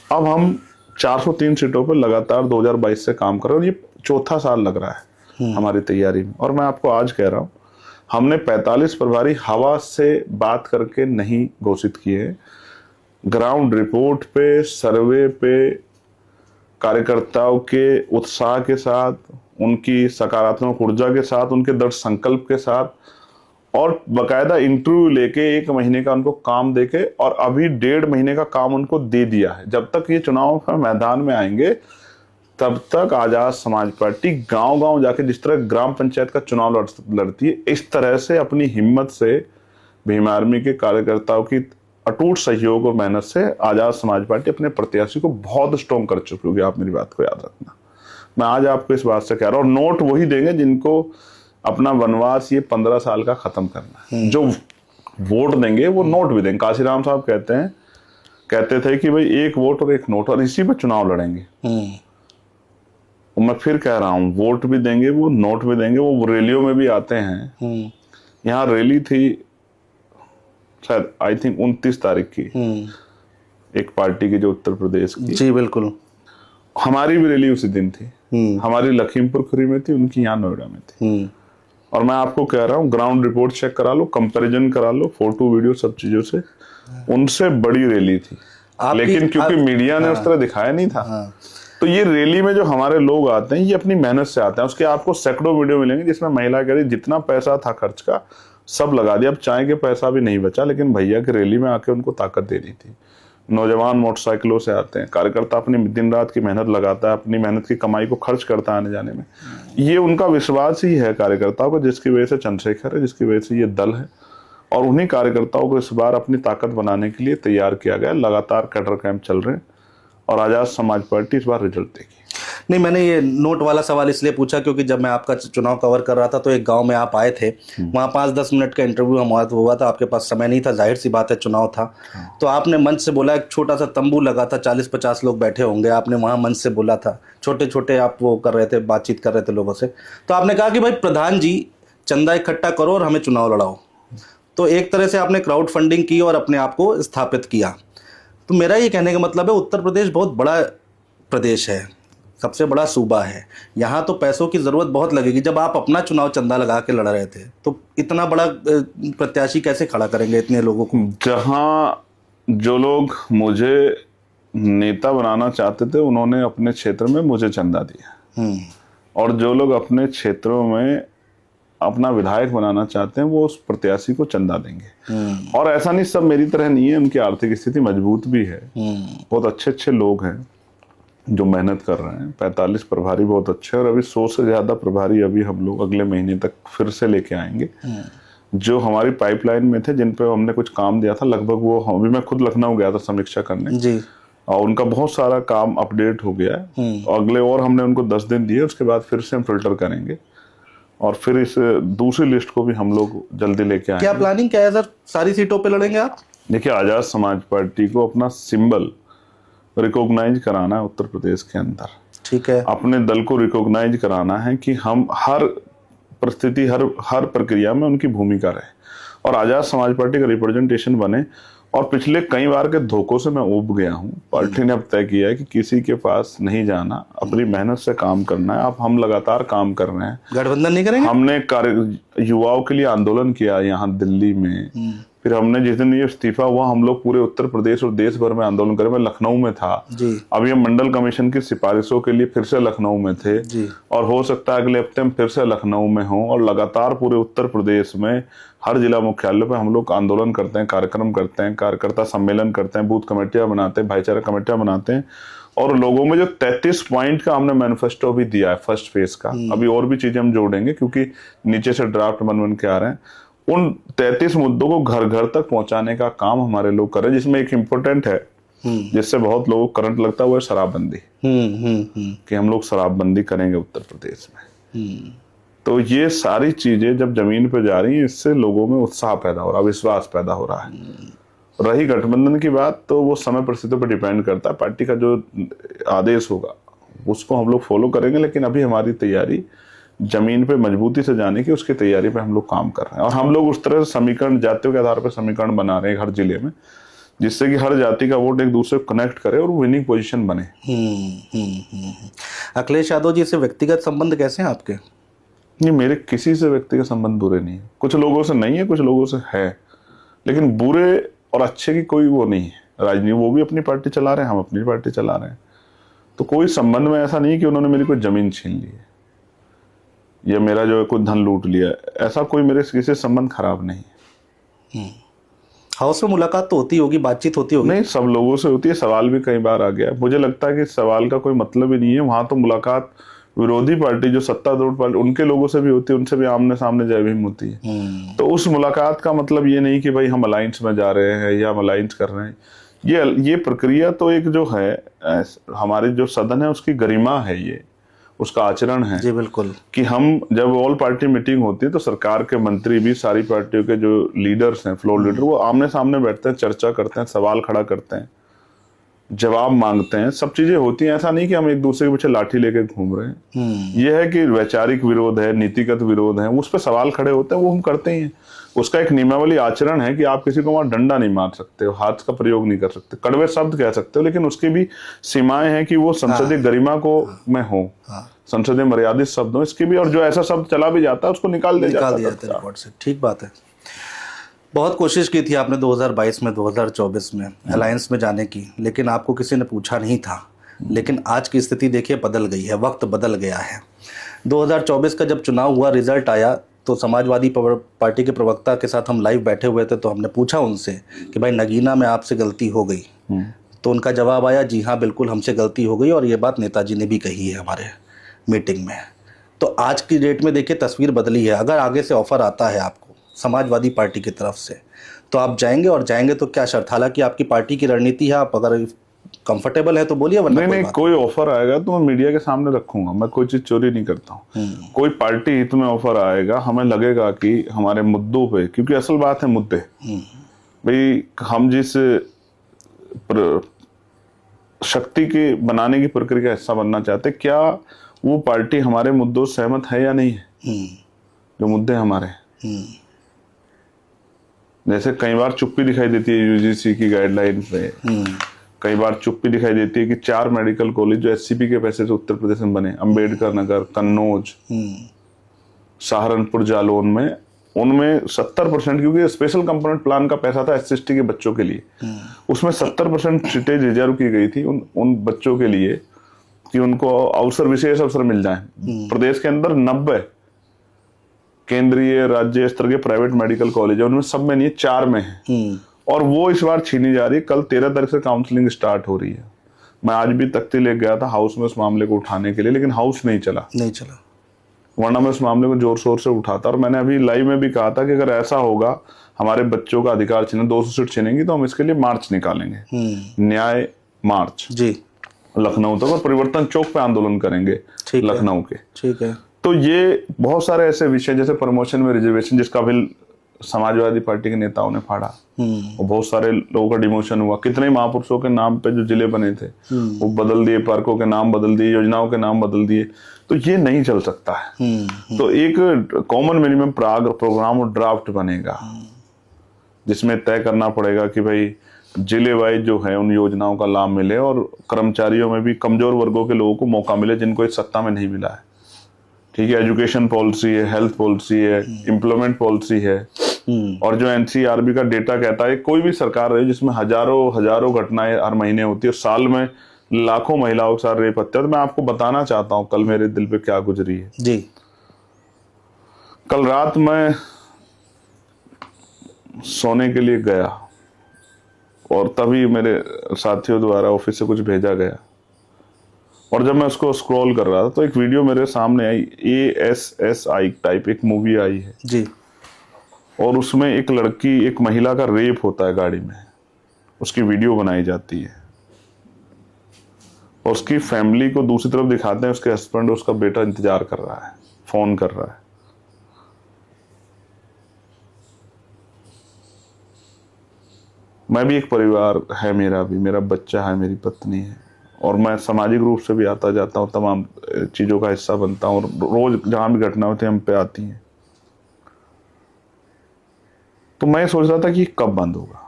अब हम 403 सीटों पर लगातार 2022 से काम कर रहे हैं और ये चौथा साल लग रहा है हमारी तैयारी में। और मैं आपको आज कह रहा हूं, हमने 45 प्रभारी हवा से बात करके नहीं घोषित किए। ग्राउंड रिपोर्ट पे, सर्वे पे, कार्यकर्ताओं के उत्साह के साथ, उनकी सकारात्मक ऊर्जा के साथ, उनके दृढ़ संकल्प के साथ और बकायदा इंटरव्यू लेके 1 महीने का उनको काम देके, और अभी 1.5 महीने का काम उनको दे दिया है। जब तक ये चुनाव मैदान में आएंगे तब तक आजाद समाज पार्टी गांव-गांव जाके जिस तरह ग्राम पंचायत का चुनाव लड़ती है, इस तरह से अपनी हिम्मत से भीम आर्मी के कार्यकर्ताओं की अटूट सहयोग और मेहनत से आजाद समाज पार्टी अपने प्रत्याशी को बहुत स्ट्रॉन्ग कर चुकी होगी। आप मेरी बात को याद रखना। मैं आज आपको इस बात से कह रहा हूँ, और नोट वही देंगे जिनको अपना वनवास ये 15 साल का खत्म करना है। जो वोट देंगे वो नोट भी देंगे। काशीराम साहब कहते थे कि भाई 1 वोट और 1 नोट, और इसी पे चुनाव लड़ेंगे। और मैं फिर कह रहा हूँ, वोट भी देंगे वो, नोट भी देंगे वो। रैलियों में भी आते हैं। यहाँ रैली थी शायद आई थिंक 29 तारीख की, एक पार्टी की जो उत्तर प्रदेश की। जी बिल्कुल। हमारी भी रैली उसी दिन थी। हमारी लखीमपुर खीरी में थी, उनकी यहाँ नोएडा में थी। और मैं आपको कह रहा हूँ, ग्राउंड रिपोर्ट चेक करा लो, कंपैरिजन करा लो, फोटो वीडियो सब चीजों से, उनसे बड़ी रैली थी। लेकिन क्योंकि मीडिया ने उस तरह दिखाया नहीं था, तो ये रैली में जो हमारे लोग आते हैं ये अपनी मेहनत से आते हैं। उसके आपको सैकड़ों वीडियो मिलेंगे जिसमें महिला कह रही जितना पैसा था खर्च का सब लगा दिया, अब चाय के पैसा भी नहीं बचा, लेकिन भैया की रैली में आके उनको ताकत दे दी थी। नौजवान मोटरसाइकिलों से आते हैं, कार्यकर्ता अपनी दिन रात की मेहनत लगाता है, अपनी मेहनत की कमाई को खर्च करता है आने जाने में। ये उनका विश्वास ही है कार्यकर्ताओं को, जिसकी वजह से चंद्रशेखर है, जिसकी वजह से ये दल है। और उन्हीं कार्यकर्ताओं को इस बार अपनी ताकत बनाने के लिए तैयार किया गया। लगातार कैडर कैंप चल रहे हैं और आजाद समाज पार्टी इस बार रिजल्ट देगी। नहीं, मैंने ये नोट वाला सवाल इसलिए पूछा क्योंकि जब मैं आपका चुनाव कवर कर रहा था तो एक गांव में आप आए थे, वहाँ 5-10 मिनट का इंटरव्यू हमारा हुआ था, आपके पास समय नहीं था, जाहिर सी बात है चुनाव था। तो आपने मंच से बोला, एक छोटा सा तंबू लगा था, 40-50 लोग बैठे होंगे, आपने वहाँ मंच से बोला था, छोटे छोटे आप वो कर रहे थे, बातचीत कर रहे थे लोगों से। तो आपने कहा कि भाई प्रधान जी चंदा इकट्ठा करो और हमें चुनाव लड़ाओ। तो एक तरह से आपने क्राउड फंडिंग की और अपने आप को स्थापित किया। तो मेरा ये कहने का मतलब है, उत्तर प्रदेश बहुत बड़ा प्रदेश है, सबसे बड़ा सूबा है, यहाँ तो पैसों की ज़रूरत बहुत लगेगी। जब आप अपना चुनाव चंदा लगा के लड़ रहे थे तो इतना बड़ा प्रत्याशी कैसे खड़ा करेंगे इतने लोगों को? जहाँ जो लोग मुझे नेता बनाना चाहते थे उन्होंने अपने क्षेत्र में मुझे चंदा दिया, और जो लोग अपने क्षेत्रों में अपना विधायक बनाना चाहते हैं वो उस प्रत्याशी को चंदा देंगे। और ऐसा नहीं, सब मेरी तरह नहीं है, उनकी आर्थिक स्थिति मजबूत भी है। बहुत अच्छे लोग हैं जो मेहनत कर रहे हैं। 45 प्रभारी बहुत अच्छे, और अभी 100 से ज्यादा प्रभारी अभी हम लोग अगले महीने तक फिर से लेके आएंगे। जो हमारी पाइपलाइन में थे, जिन पे हमने कुछ काम दिया था, लगभग वो अभी मैं खुद लखनऊ गया था समीक्षा करने जी, और उनका बहुत सारा काम अपडेट हो गया है। अगले और हमने उनको 10 दिन दिए, उसके बाद फिर से हम फिल्टर करेंगे और फिर इस दूसरी लिस्ट को भी हम लोग जल्दी लेके आएंगे। क्या प्लानिंग क्या है सर, सारी सीटों पे लड़ेंगे आप? देखिए, आजाद समाज पार्टी को अपना सिंबल रिकॉग्नाइज कराना है उत्तर प्रदेश के अंदर। ठीक है, अपने दल को रिकॉग्नाइज कराना है कि हम हर परिस्थिति, हर प्रक्रिया में उनकी भूमिका रहे और आजाद समाज पार्टी का रिप्रेजेंटेशन बने। और पिछले कई बार के धोखों से मैं उब गया हूँ। पार्टी ने अब तय किया है कि किसी के पास नहीं जाना, अपनी मेहनत से काम करना है। अब हम लगातार काम कर रहे हैं। गठबंधन नहीं करेंगे? हमने युवाओं के लिए आंदोलन किया यहाँ दिल्ली में, फिर हमने जिस दिन ये इस्तीफा हुआ हम लोग पूरे उत्तर प्रदेश और देश भर में आंदोलन करे। मैं लखनऊ में था जी। अब ये मंडल कमीशन की सिफारिशों के लिए फिर से लखनऊ में थे जी। और हो सकता है अगले हफ्ते हम फिर से लखनऊ में हों। और लगातार पूरे उत्तर प्रदेश में हर जिला मुख्यालय पे हम लोग आंदोलन करते हैं, कार्यक्रम करते हैं, कार्यकर्ता सम्मेलन करते हैं, बूथ कमेटियां बनाते हैं, भाईचारा कमेटियां बनाते हैं। और लोगों में जो 33 पॉइंट का हमने मैनिफेस्टो भी दिया है फर्स्ट फेज का, अभी और भी चीजें हम जोड़ेंगे क्योंकि नीचे से ड्राफ्ट बन के आ रहे हैं। उन 33 मुद्दों को घर घर तक पहुंचाने का काम हमारे लोग कर रहे हैं, जिसमें एक इम्पोर्टेंट है जिससे बहुत लोगों को करंट लगता है, वो है शराबबंदी। कि हम लोग शराबबंदी करेंगे उत्तर प्रदेश में। तो ये सारी चीजें जब जमीन पे जा रही हैं, इससे लोगों में उत्साह पैदा हो रहा है, विश्वास पैदा हो रहा है। रही गठबंधन की बात, तो वो समय परिस्थितियों पर डिपेंड करता है। पार्टी का जो आदेश होगा उसको हम लोग फॉलो करेंगे, लेकिन अभी हमारी तैयारी जमीन पे मजबूती से जाने की उसकी तैयारी पे हम लोग काम कर रहे हैं। और हम लोग उस तरह से समीकरण, जातियों के आधार पर समीकरण बना रहे हैं हर जिले में, जिससे कि हर जाति का वोट एक दूसरे को कनेक्ट करे और विनिंग पोजीशन बने। अखिलेश यादव जी से व्यक्तिगत संबंध कैसे हैं आपके? नहीं, मेरे किसी से व्यक्तिगत संबंध बुरे नहीं है। कुछ लोगों से नहीं है, कुछ लोगों से है, लेकिन बुरे और अच्छे की कोई वो नहीं है। राजनीति, वो भी अपनी पार्टी चला रहे हैं, हम अपनी पार्टी चला रहे हैं, तो कोई संबंध में ऐसा नहीं है कि उन्होंने मेरी कोई जमीन छीन ली है या मेरा जो है कोई धन लूट लिया है। ऐसा कोई मेरे किसी से संबंध खराब नहीं है। हाउस में मुलाकात तो होती होगी, बातचीत होती होगी? नहीं, सब लोगों से होती है। सवाल भी कई बार आ गया। मुझे लगता है कि सवाल का कोई मतलब ही नहीं है। वहां तो मुलाकात विरोधी पार्टी, जो सत्तारूढ़ पार्टी, उनके लोगों से भी होती है, उनसे भी आमने सामने जय भीम होती है। तो उस मुलाकात का मतलब ये नहीं कि भाई हम अलायंस में जा रहे हैं या हम अलायंस कर रहे हैं। ये प्रक्रिया तो एक जो है हमारे जो सदन है उसकी गरिमा है, ये उसका आचरण है। जी बिल्कुल। कि हम जब ऑल पार्टी मीटिंग होती है तो सरकार के मंत्री भी, सारी पार्टियों के जो लीडर्स हैं, फ्लोर लीडर, वो आमने सामने बैठते हैं, चर्चा करते हैं, सवाल खड़ा करते हैं, जवाब मांगते हैं, सब चीजें होती हैं। ऐसा नहीं कि हम एक दूसरे के पीछे लाठी लेके घूम रहे हैं। यह है कि वैचारिक विरोध है, नीतिगत विरोध है, उस पर सवाल खड़े होते हैं, वो हम करते ही हैं। उसका एक नियमावली आचरण है कि आप किसी को वहां डंडा नहीं मार सकते हो, हाथ का प्रयोग नहीं कर सकते, कड़वे शब्द कह सकते हो, लेकिन उसकी भी सीमाएं हैं कि वो संसदीय गरिमा को में हो, संसदीय मर्यादित शब्द हो, इसकी भी। और जो ऐसा शब्द चला भी जाता है उसको निकाल दिया जाता है रिकॉर्ड से। ठीक बात है। बहुत कोशिश की थी आपने 2022 में, 2024 में अलायंस में जाने की, लेकिन आपको किसी ने पूछा नहीं था। लेकिन आज की स्थिति देखिए बदल गई है, वक्त बदल गया है। 2024 का जब चुनाव हुआ, रिजल्ट आया, तो समाजवादी पार्टी के प्रवक्ता के साथ हम लाइव बैठे हुए थे, तो हमने पूछा उनसे कि भाई नगीना में आपसे गलती हो गई? तो उनका जवाब आया, जी हाँ बिल्कुल हमसे गलती हो गई, और ये बात नेताजी ने भी कही है हमारे मीटिंग में। तो आज की डेट में देखिए तस्वीर बदली है। अगर आगे से ऑफर आता है आपको समाजवादी पार्टी की तरफ से, तो आप जाएंगे? और जाएंगे तो क्या शर्त? हालांकि आपकी पार्टी की रणनीति है, आप अगर कंफर्टेबल है तो बोलिए, वरना नहीं, कोई ऑफर आएगा तो मैं मीडिया के सामने रखूंगा। मैं कोई चीज चोरी नहीं करता हूँ। कोई पार्टी हित में ऑफर आएगा, हमें लगेगा कि हमारे मुद्दों पे, क्योंकि असल बात है मुद्दे, भाई हम जिस शक्ति के बनाने की प्रक्रिया का हिस्सा बनना चाहते, क्या वो पार्टी हमारे मुद्दों से सहमत है या नहीं है? जो मुद्दे हमारे, जैसे कई बार चुप्पी दिखाई देती है यूजीसी की गाइडलाइन पे, कई बार चुप्पी दिखाई देती है कि 4 मेडिकल कॉलेज जो एससीपी के पैसे से उत्तर प्रदेश में बने, अंबेडकर नगर, कन्नौज, सहारनपुर, जालौन में, उनमें 70%, क्योंकि स्पेशल कंपोनेंट प्लान का पैसा था एससी/एसटी के बच्चों के लिए, उसमें 70% सीटें रिजर्व की गई थी उन बच्चों के लिए कि उनको अवसर, विशेष अवसर मिल जाए। प्रदेश के अंदर 90 केंद्रीय राज्य स्तर के प्राइवेट मेडिकल कॉलेज है, उनमें सब में नहीं, 4 में है, और वो इस बार छीनी जा रही है। कल 13 तारीख से काउंसलिंग स्टार्ट हो रही है। मैं आज भी तख्ती लेके गया था हाउस में उस मामले को उठाने के लिए, लेकिन हाउस नहीं चला, वरना मैं उस मामले को जोर शोर से उठाता। और मैंने अभी लाइव में भी कहा था कि अगर ऐसा होगा, हमारे बच्चों का अधिकार छीने, 200 सीट छीनेंगी, तो हम इसके लिए मार्च निकालेंगे, न्याय मार्च जी, लखनऊ तक, और परिवर्तन चौक पे आंदोलन करेंगे लखनऊ के। ठीक है। तो ये बहुत सारे ऐसे विषय, जैसे प्रमोशन में रिजर्वेशन, जिसका बिल समाजवादी पार्टी के नेताओं ने फाड़ा, और बहुत सारे लोगों का डिमोशन हुआ। कितने महापुरुषों के नाम पे जो जिले बने थे वो बदल दिए, पार्कों के नाम बदल दिए, योजनाओं के नाम बदल दिए। तो ये नहीं चल सकता है। तो एक कॉमन मिनिमम प्रोग्राम और ड्राफ्ट बनेगा, जिसमें तय करना पड़ेगा कि भाई जिले वाइज जो है उन योजनाओं का लाभ मिले, और कर्मचारियों में भी कमजोर वर्गों के लोगों को मौका मिले जिनको इस सत्ता में नहीं मिला है। ठीक है, एजुकेशन पॉलिसी है, हेल्थ पॉलिसी है, एम्प्लॉयमेंट पॉलिसी है, और जो एनसीआरबी का डेटा कहता है, कोई भी सरकार रही जिसमें हजारों घटनाएं हर महीने होती है, साल में लाखों महिलाओं के साथ रेप हत्या। तो मैं आपको बताना चाहता हूं कल मेरे दिल पे क्या गुजरी है जी। कल रात मैं सोने के लिए गया, और तभी मेरे साथियों द्वारा ऑफिस से कुछ भेजा गया, और जब मैं उसको स्क्रॉल कर रहा था तो एक वीडियो मेरे सामने आई। ASSI टाइप एक मूवी आई है जी, और उसमें एक लड़की, एक महिला का रेप होता है गाड़ी में, उसकी वीडियो बनाई जाती है, और उसकी फैमिली को दूसरी तरफ दिखाते हैं, उसके हस्बैंड, उसका बेटा इंतजार कर रहा है, फोन कर रहा है। मैं भी, एक परिवार है मेरा भी, मेरा बच्चा है, मेरी पत्नी है, और मैं सामाजिक रूप से भी आता जाता हूँ, तमाम चीज़ों का हिस्सा बनता हूँ, और रोज जहाँ भी घटना होती है हम पे आती हैं। तो मैं सोच रहा था कि कब बंद होगा,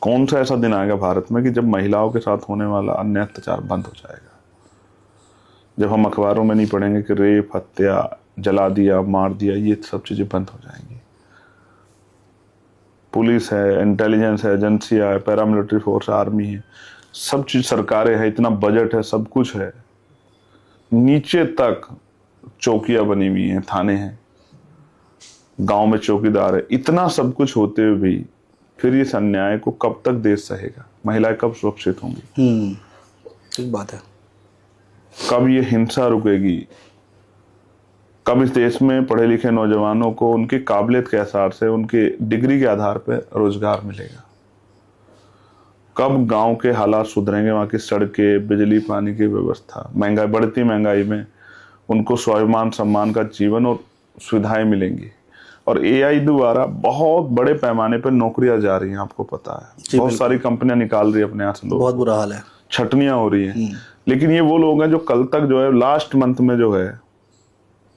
कौन सा ऐसा दिन आएगा भारत में कि जब महिलाओं के साथ होने वाला अन्याय अत्याचार बंद हो जाएगा, जब हम अखबारों में नहीं पढ़ेंगे कि रेप, हत्या, जला दिया, मार दिया, ये सब चीजें बंद हो जाएंगी। पुलिस है, इंटेलिजेंस है, एजेंसियां है, पैरामिलिट्री फोर्स, आर्मी है, सब चीज सरकारें हैं, इतना बजट है, सब कुछ है, नीचे तक चौकियां बनी हुई हैं, थाने हैं, गांव में चौकीदार है, इतना सब कुछ होते हुए भी फिर इस अन्याय को कब तक देश सहेगा? महिलाएं कब सुरक्षित होंगी? ठीक बात है। कब ये हिंसा रुकेगी? कब इस देश में पढ़े लिखे नौजवानों को उनकी काबिलियत के आधार से, उनके डिग्री के आधार पर रोजगार मिलेगा? कब गांव के हालात सुधरेंगे? वहां की सड़कें, बिजली, पानी की व्यवस्था, महंगाई, बढ़ती महंगाई में उनको स्वाभिमान सम्मान का जीवन और सुविधाएं मिलेंगी। और एआई द्वारा बहुत बड़े पैमाने पर नौकरियां जा रही हैं, आपको पता है, बहुत सारी कंपनियां निकाल रही है अपने यहाँ से लोग, बहुत बुरा हाल है, छटनियां हो रही हैं। लेकिन ये वो लोग हैं जो कल तक जो है, लास्ट मंथ में जो है,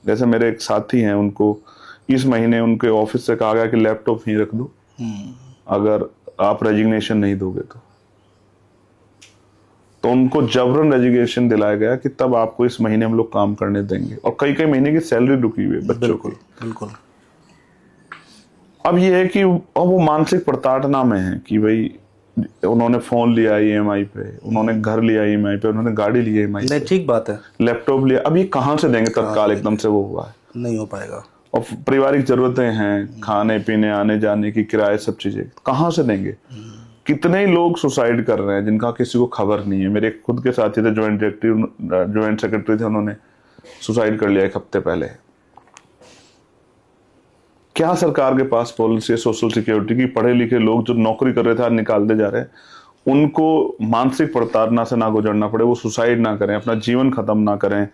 जैसे मेरे एक साथी हैं, उनको इस महीने उनके ऑफिस से कहा गया कि लैपटॉप ही रख दो अगर आप रेजिग्नेशन नहीं दोगे तो उनको जबरन रेजिग्नेशन दिलाया गया कि तब आपको इस महीने हम लोग काम करने देंगे, और कई कई महीने की सैलरी रुकी हुई है बच्चों की। बिल्कुल। अब ये है कि अब वो मानसिक प्रताड़ना में है कि भाई उन्होंने फोन लिया ईएमआई पे, उन्होंने घर लिया ईएमआई पे, उन्होंने गाड़ी ली ईएमआई पे, ठीक बात है, लैपटॉप लिया, अब ये कहाँ से देंगे? तत्काल एकदम से वो हुआ है, नहीं हो पाएगा। और पारिवारिक जरूरतें हैं, खाने पीने, आने जाने की, किराए, सब चीजें कहाँ से देंगे? कितने लोग सुसाइड कर रहे हैं जिनका किसी को खबर नहीं है। मेरे खुद के साथी थे, ज्वाइंट सेक्रेटरी थे, उन्होंने सुसाइड कर लिया 1 हफ्ते पहले। क्या सरकार के पास पॉलिसी है सोशल सिक्योरिटी की? पढ़े लिखे लोग जो नौकरी कर रहे थे आज निकालते जा रहे हैं, उनको मानसिक प्रताड़ना से ना गुजरना पड़े, वो सुसाइड ना करें, अपना जीवन खत्म ना करें,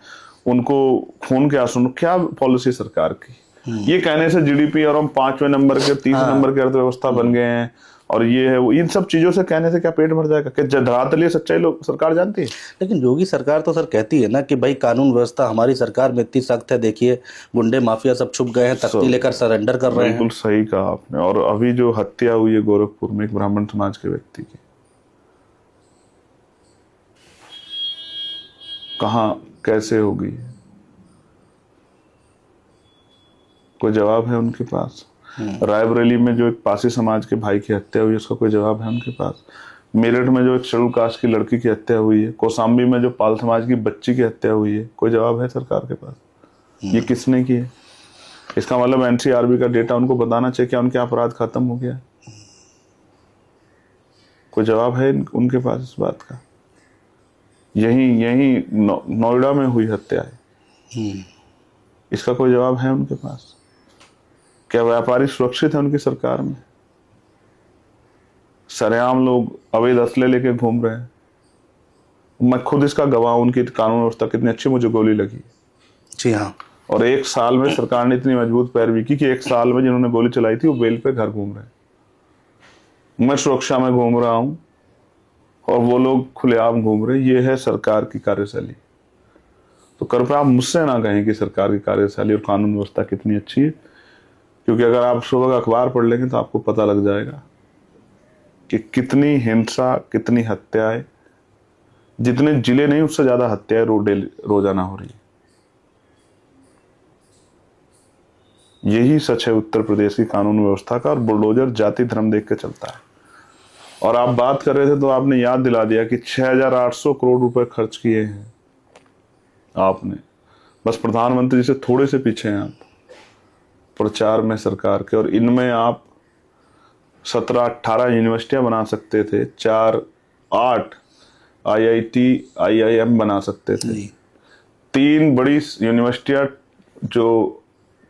उनको खून के आंसू। क्या पॉलिसी सरकार की? ये कहने से जीडीपी और हम 5वें नंबर के, 30 नंबर की अर्थव्यवस्था बन गए हैं, और ये है वो, इन सब चीजों से कहने से क्या पेट भर जाएगा? कि धरातलीय सच्चाई लोग सरकार जानती है। लेकिन योगी सरकार तो सर कहती है ना कि भाई कानून व्यवस्था हमारी सरकार में इतनी सख्त है, देखिए गुंडे माफिया सब छुप गए हैं, तख्ती लेकर सरेंडर कर रहे हैं। बिल्कुल सही कहा आपने। और अभी जो हत्या हुई है गोरखपुर में एक ब्राह्मण समाज के व्यक्ति की, कहाँ कैसे होगी? कोई जवाब है उनके पास? रायबरेली में जो एक पासी समाज के भाई की हत्या हुई है, उसका कोई जवाब है उनके पास? मेरठ में जो एक शेड्यूल कास्ट की लड़की की हत्या हुई है, कौशाम्बी में जो पाल समाज की बच्ची की हत्या हुई है, कोई जवाब है सरकार के पास? ये किसने की है? इसका मतलब एनसीआरबी का डेटा उनको बताना चाहिए, क्या उनके अपराध खत्म हो गया? कोई जवाब है उनके पास इस बात का? यही नोएडा में हुई हत्या है, इसका कोई जवाब है उनके पास? क्या व्यापारी सुरक्षित है उनकी सरकार में? सरेआम लोग अवैध असले लेके घूम रहे हैं। मैं खुद इसका गवाह हूं, उनकी कानून व्यवस्था कितनी अच्छी, मुझे गोली लगी। जी हाँ। और 1 साल में सरकार ने इतनी मजबूत पैरवी की कि 1 साल में जिन्होंने गोली चलाई थी वो बेल पे घर घूम रहे हैं। मैं सुरक्षा में घूम रहा हूं और वो लोग खुलेआम घूम रहे हैं। ये है सरकार की कार्यशैली। तो कृपया आप मुझसे ना कहें कि सरकार की कार्यशैली और कानून व्यवस्था कितनी अच्छी है, क्योंकि अगर आप सुबह का अखबार पढ़ लेंगे तो आपको पता लग जाएगा कि कितनी हिंसा, कितनी हत्याएं, जितने जिले नहीं उससे ज्यादा हत्याएं रोजाना हो रही है। यही सच है उत्तर प्रदेश की कानून व्यवस्था का। और बुलडोजर जाति धर्म देख के चलता है। और आप बात कर रहे थे तो आपने याद दिला दिया कि 6,800 करोड़ रुपए खर्च किए हैं आपने। बस प्रधानमंत्री से थोड़े से पीछे हैं आप प्रचार में सरकार के। और इनमें आप 17-18 यूनिवर्सिटियां बना सकते थे, 4-8 IIT IIM बना सकते थे, 3 बड़ी यूनिवर्सिटियां जो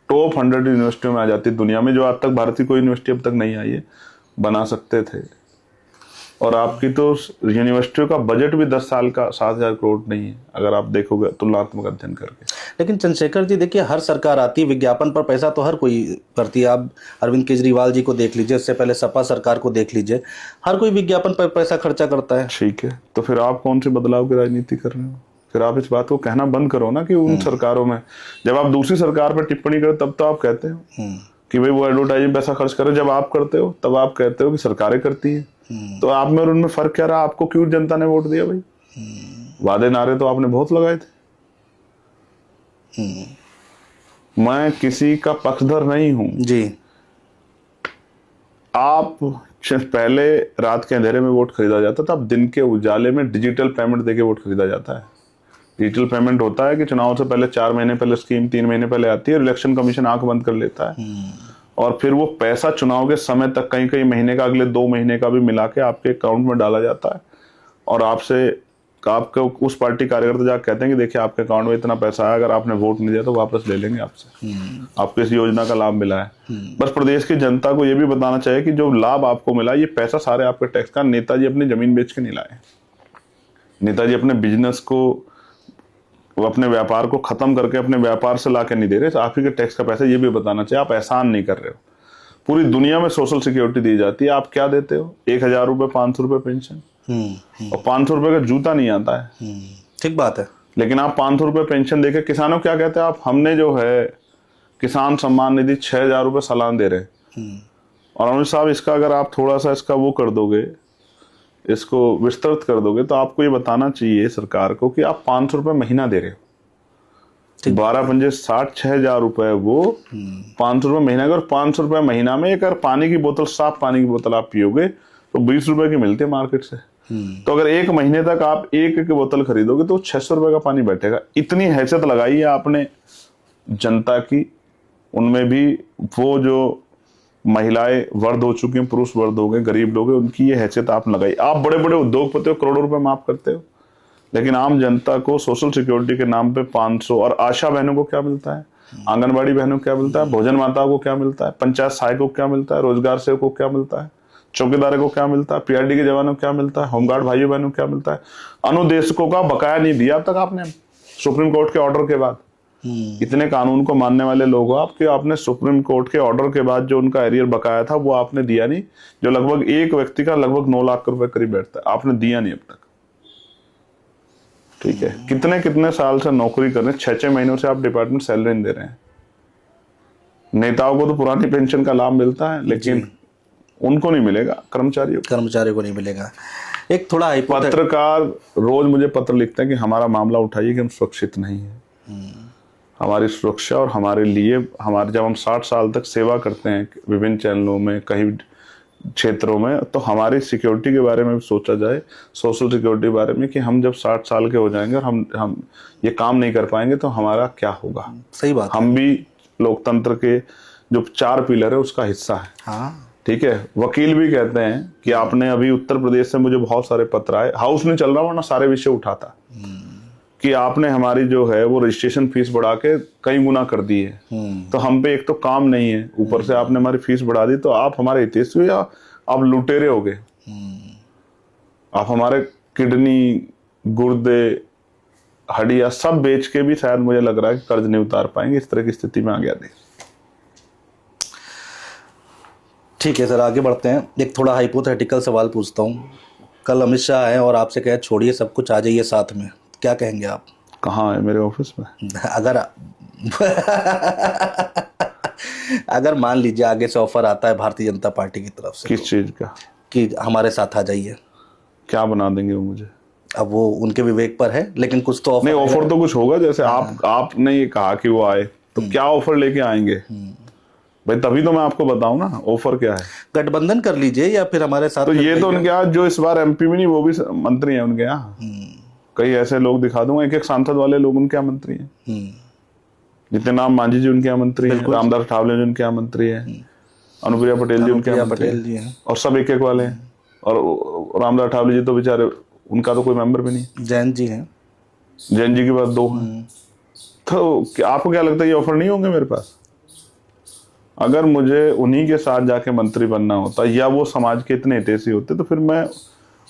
टॉप 100 यूनिवर्सिटियों में आ जाती दुनिया में, जो आज तक भारत की कोई यूनिवर्सिटी अब तक नहीं आई है, बना सकते थे। और आपकी तो यूनिवर्सिटियों का बजट भी 10 साल का 7,000 करोड़ नहीं है, अगर आप देखोगे तुलनात्मक अध्ययन करके। लेकिन चंद्रशेखर जी देखिए, हर सरकार आती है, विज्ञापन पर पैसा तो हर कोई करती है। आप अरविंद केजरीवाल जी को देख लीजिए, इससे पहले सपा सरकार को देख लीजिए, हर कोई विज्ञापन पर पैसा खर्चा करता है। ठीक है, तो फिर आप कौन से बदलाव की राजनीति कर रहे हो? फिर आप इस बात को कहना बंद करो ना कि उन सरकारों में, जब आप दूसरी सरकार पर टिप्पणी करो तब तो आप कहते हो कि भाई वो एडवर्टाइजिंग पैसा खर्च करे, जब आप करते हो तब आप कहते हो कि सरकारें करती है। तो आप में और उनमें फर्क क्या रहा? आपको क्यों जनता ने वोट दिया भाई? वादे नारे तो आपने बहुत लगाए थे। मैं किसी का पक्षधर नहीं हूं जी। आप पहले रात के अंधेरे में वोट खरीदा जाता था, अब दिन के उजाले में डिजिटल पेमेंट देके वोट खरीदा जाता है। डिजिटल पेमेंट होता है कि चुनाव से पहले 4 महीने पहले स्कीम 3 महीने पहले आती है, इलेक्शन कमीशन आंख बंद कर लेता है और फिर वो पैसा चुनाव के समय तक कई कई महीने का, अगले 2 महीने का भी मिला के आपके अकाउंट में डाला जाता है। और आपके उस पार्टी कार्यकर्ता जाकर कहते हैं कि देखिए आपके अकाउंट में इतना पैसा आया, अगर आपने वोट नहीं दिया तो वापस ले लेंगे आपसे, आपको इस योजना का लाभ मिला है। बस प्रदेश की जनता को यह भी बताना चाहिए कि जो लाभ आपको मिला, ये पैसा सारे आपके टैक्स का, नेताजी अपनी जमीन बेच के नहीं लाए, नेताजी अपने बिजनेस को, अपने व्यापार को खत्म करके अपने व्यापार से लाके नहीं दे रहे, आप ही के टैक्स का पैसा, ये भी बताना चाहिए। आप एहसान नहीं कर रहे हो। पूरी दुनिया में सोशल सिक्योरिटी दी जाती है, आप क्या देते हो? 1,000 रुपए, 500 रुपए पेंशन, और 500 रुपए का जूता नहीं आता है। ठीक बात है। लेकिन आप 500 रुपए पेंशन देके किसानों क्या कहते हैं आप? हमने जो है किसान सम्मान निधि 6,000 रुपए सालाना दे रहे हैं। और अमित साहब, इसका अगर आप थोड़ा सा इसका वो कर दोगे, इसको विस्तृत कर दोगे, तो आपको ये बताना चाहिए सरकार को कि आप 500 रुपए महीना दे रहे हो। 12 पंजे 60, 6,000 रुपए वो 500 रुपए महीना। अगर 500 रुपए महीना में अगर पानी की बोतल, साफ पानी की बोतल आप पियोगे तो 20 रुपए की मिलती है मार्केट से। तो अगर 1 महीने तक आप एक बोतल खरीदोगे तो 600 रुपए का पानी बैठेगा। इतनी हैसियत लगाई है आपने जनता की, उनमें भी वो जो महिलाएं वर्द हो चुकी हैं, पुरुष वर्द हो गए, गरीब लोग हैं, उनकी ये हैसियत आप लगाई। आप बड़े बड़े उद्योगपति हो, करोड़ों रुपए माफ करते हो, लेकिन आम जनता को सोशल सिक्योरिटी के नाम पे 500, और आशा बहनों को क्या मिलता है, आंगनबाड़ी बहनों को क्या मिलता है, भोजन माताओं को क्या मिलता है, पंचायत सहायकों को क्या मिलता है, रोजगार सेवकों को क्या मिलता है, चौकीदारों को क्या मिलता है, पीआरडी के जवानों को क्या मिलता है, होमगार्ड भाइयों बहनों को क्या मिलता है। अनुदेशकों का बकाया नहीं दिया अब तक आपने, सुप्रीम कोर्ट के ऑर्डर के बाद। इतने कानून को मानने वाले लोग हो आप कि आपने सुप्रीम कोर्ट के ऑर्डर के बाद जो उनका एरियर बकाया था वो आपने दिया नहीं, जो लगभग एक व्यक्ति का लगभग 9 लाख रुपए करीब बैठता है, आपने दिया नहीं अब तक। ठीक है, कितने कितने साल से नौकरी कर रहे हैं, 6-6 महीनों से आप डिपार्टमेंट सैलरी नहीं दे रहे हैं। नेताओं को तो पुरानी पेंशन का लाभ मिलता है, लेकिन उनको नहीं मिलेगा, कर्मचारियों को नहीं मिलेगा। एक थोड़ा पत्रकार रोज मुझे पत्र लिखते हैं कि हमारा मामला उठाइए कि हम सुरक्षित नहीं है। हमारी सुरक्षा और हमारे लिए, हमारे जब हम 60 साल तक सेवा करते हैं विभिन्न चैनलों में, कई क्षेत्रों में, तो हमारी सिक्योरिटी के बारे में भी सोचा जाए, सोशल सिक्योरिटी के बारे में, कि हम जब 60 साल के हो जाएंगे और हम ये काम नहीं कर पाएंगे तो हमारा क्या होगा। सही बात। हम भी लोकतंत्र के जो 4 पिलर है उसका हिस्सा है। हाँ। ठीक है, वकील भी कहते हैं कि आपने अभी उत्तर प्रदेश से मुझे बहुत सारे पत्र आए, हाउस नहीं चल रहा वरना सारे विषय उठाता, कि आपने हमारी जो है वो रजिस्ट्रेशन फीस बढ़ा के कई गुना कर दी है, तो हम पे एक तो काम नहीं है, ऊपर से आपने हमारी फीस बढ़ा दी, तो आप हमारे हितैषी या आप लुटेरे हो गए। आप हमारे किडनी, गुर्दे, हड्डियां सब बेच के भी शायद मुझे लग रहा है कि कर्ज नहीं उतार पाएंगे, इस तरह की स्थिति में आ गया देश। ठीक है सर, आगे बढ़ते हैं। एक थोड़ा हाइपोथेटिकल सवाल पूछता हूँ। कल अमित शाह आए और आपसे कहे छोड़िए सब कुछ, आ जाइए साथ में, क्या कहेंगे आप? कहाँ है? मेरे ऑफिस में। अगर मान लीजिए आगे से ऑफर आता है भारतीय जनता पार्टी की तरफ से, किस चीज का? कि हमारे साथ आ जाइए, क्या बना देंगे वो मुझे? अब वो उनके विवेक पर है, लेकिन कुछ तो नहीं, ऑफर तो कुछ होगा। जैसे आपने ये कहा कि वो आए, तो क्या ऑफर लेके आएंगे भाई? तभी तो मैं आपको बताऊं ना ऑफर क्या है। गठबंधन कर लीजिए या फिर हमारे साथ। तो ये तो उनके यहाँ जो इस बार एमपी में नहीं, वो भी मंत्री हैं उनके यहाँ। कई ऐसे लोग दिखा दूंगा, एक सांसद वाले लोग उनके यहाँ मंत्री हैं। जितने नाम, मांझी जी उनके यहाँ मंत्री हैं, रामदास अठावले जी उनके यहाँ मंत्री हैं, अनुप्रिया पटेल जी उनके यहाँ मंत्री हैं, और सब एक वाले हैं। और रामदास अठावले जी तो बेचारे, उनका तो कोई मेंबर भी नहीं। जैन जी हैं, जैन जी के बाद 2 हैं। तो आपको क्या लगता है ये ऑफर नहीं होंगे मेरे पास? अगर मुझे उन्हीं के साथ जाके मंत्री बनना होता या वो समाज के इतने हितैषी होते, तो फिर मैं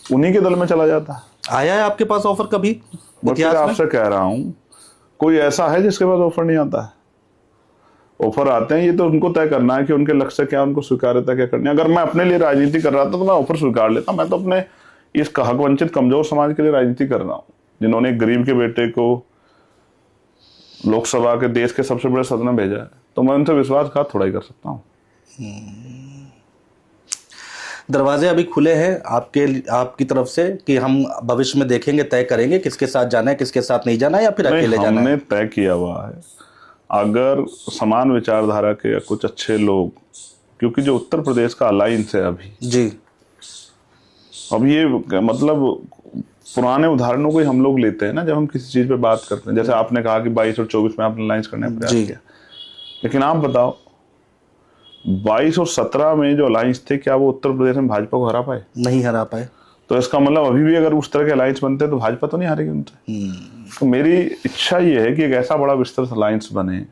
उन्हीं के दल में चला जाता। आया है आपके पास ऑफर कभी मैं फिर इतिहास में? आपसे कह रहा हूँ, कोई ऐसा है जिसके पास ऑफर नहीं आता है? ऑफर आते हैं, ये तो उनको तय करना है कि उनके लक्ष्य क्या, उनको स्वीकार्यता क्या करनी है। अगर मैं अपने लिए राजनीति कर रहा था तो मैं ऑफर स्वीकार लेता। मैं तो अपने इस हक वंचित कमजोर समाज के लिए राजनीति कर रहा हूँ, जिन्होंने एक गरीब के बेटे को लोकसभा के देश के सबसे बड़े सदन में भेजा है, तो मैं उनसे विश्वासघात थोड़ा ही कर सकता हूँ। दरवाजे अभी खुले हैं आपकी तरफ से कि हम भविष्य में देखेंगे, तय करेंगे किसके साथ जाना है, किसके साथ नहीं जाना है, या फिर अकेले जाना है? हमने तय किया हुआ है, अगर समान विचारधारा के कुछ अच्छे लोग, क्योंकि जो उत्तर प्रदेश का अलायंस है अभी जी, अब ये मतलब पुराने उदाहरणों को ही हम लोग लेते हैं ना, जब हम किसी चीज पे बात करते हैं। जैसे आपने कहा कि 22 और 24 में आपने अलायंस करने का प्रयास किया, लेकिन आप बताओ 22 और 17 में जो अलायंस थे, क्या वो उत्तर प्रदेश में भाजपा को हरा पाए? नहीं हरा पाए। तो इसका मतलब अभी भी अगर उस तरह के अलायंस बनते तो भाजपा तो नहीं हारेगी उनसे। तो मेरी इच्छा ये है कि एक ऐसा बड़ा विस्तृत अलायंस बने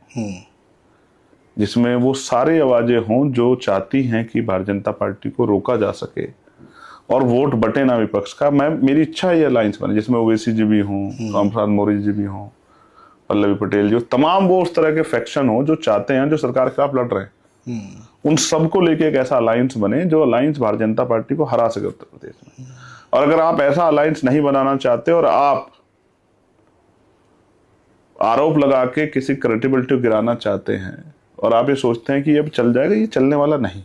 जिसमें वो सारी आवाजें हों जो चाहती हैं कि भारतीय जनता पार्टी को रोका जा सके और वोट बटे ना विपक्ष का। मेरी इच्छा है ये अलायंस बने जिसमें ओवैसी जी भी हों, रामप्रसाद मौर्य जी भी हों, पल्लवी पटेल जी, तमाम वो उस तरह के फैक्शन हो जो चाहते हैं, जो सरकार के खिलाफ लड़ रहे हैं, उन सबको लेके एक ऐसा अलायंस बने जो अलायंस भारतीय जनता पार्टी को हरा सके उत्तर प्रदेश में। और अगर आप ऐसा अलायंस नहीं बनाना चाहते और आप आरोप लगा के किसी क्रेडिबिलिटी गिराना चाहते हैं और आप ये सोचते हैं कि ये अब चल जाएगा, ये चलने वाला नहीं।